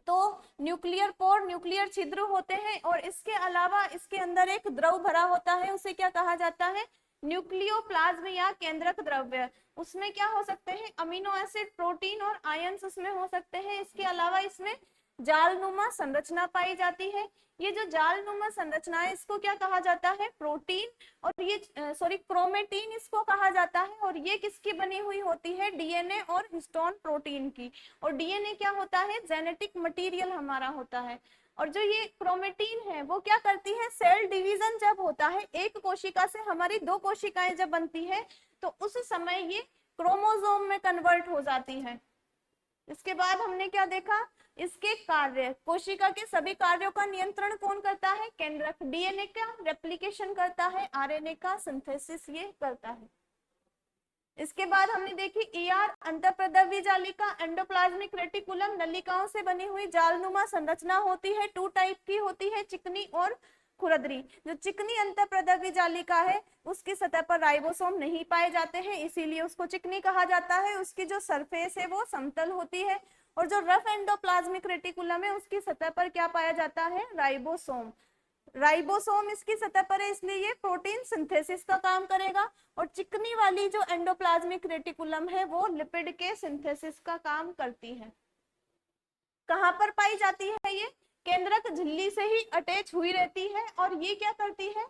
तो न्यूक्लियर पोर, न्यूक्लियर छिद्र होते हैं। और इसके अलावा इसके अंदर एक द्रव भरा होता है, उसे क्या कहा जाता है? न्यूक्लियोप्लाज्म या केंद्रक द्रव्य। उसमें क्या हो सकते हैं? अमीनो एसिड, प्रोटीन और आयंस उसमें हो सकते हैं। इसके अलावा इसमें जालनुमा संरचना पाई जाती है। ये जो जालनुमा संरचना है इसको क्या कहा जाता है? प्रोटीन। और ये क्रोमेटीन इसको कहा जाता है। और ये किसकी बनी हुई होती है? डीएनए और हिस्टोन प्रोटीन की। और डीएनए क्या होता है? जेनेटिक मटेरियल हमारा होता है। और जो ये क्रोमेटीन है वो क्या करती है? सेल डिवीजन जब होता है, एक कोशिका से हमारी दो कोशिकाएं जब बनती है, तो उस समय ये क्रोमोसोम में कन्वर्ट हो जाती है। इसके बाद हमने क्या देखा? इसके कार्य, कोशिका के सभी कार्यों का नियंत्रण कौन करता है? केंद्रक। डीएनए का रेप्लिकेशन करता है, आरएनए का सिंथेसिस ये करता है। इसके बाद हमने देखी ईआर, अंतःप्रद्रव्य जालिका, एंडोप्लाज्मिक रेटिकुलम, नलिकाओं से बनी हुई जालनुमा संरचना होती है। टू टाइप की होती है, चिकनी और खुरदरी। जो चिकनी अंतःप्रद्रव्य जालिका है उसकी सतह पर राइबोसोम नहीं पाए जाते हैं, इसीलिए उसको चिकनी कहा जाता है। उसकी जो सरफेस है वो समतल होती है। और जो रफ एंडोप्लाज्मिक रेटिकुलम है उसकी सतह पर क्या पाया जाता है? राइबोसोम। राइबोसोम इसकी सतह पर है, इसलिए ये प्रोटीन सिंथेसिस का काम करेगा। और चिकनी वाली जो एंडोप्लाज्मिक रेटिकुलम है वो लिपिड के सिंथेसिस का काम करती है। कहां पर पाई जाती है ये? केंद्रक झिल्ली से ही अटैच हुई रहती है। और ये क्या करती है?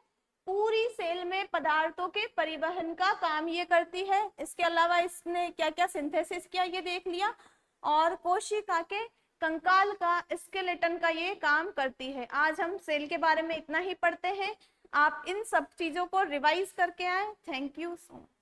पूरी सेल में पदार्थों के परिवहन का काम ये करती है। इसके अलावा इसने क्या क्या सिंथेसिस किया ये देख लिया। और कोशिका के कंकाल का, स्केलेटन का ये काम करती है। आज हम सेल के बारे में इतना ही पढ़ते हैं। आप इन सब चीजों को रिवाइज करके आए। Thank you so much.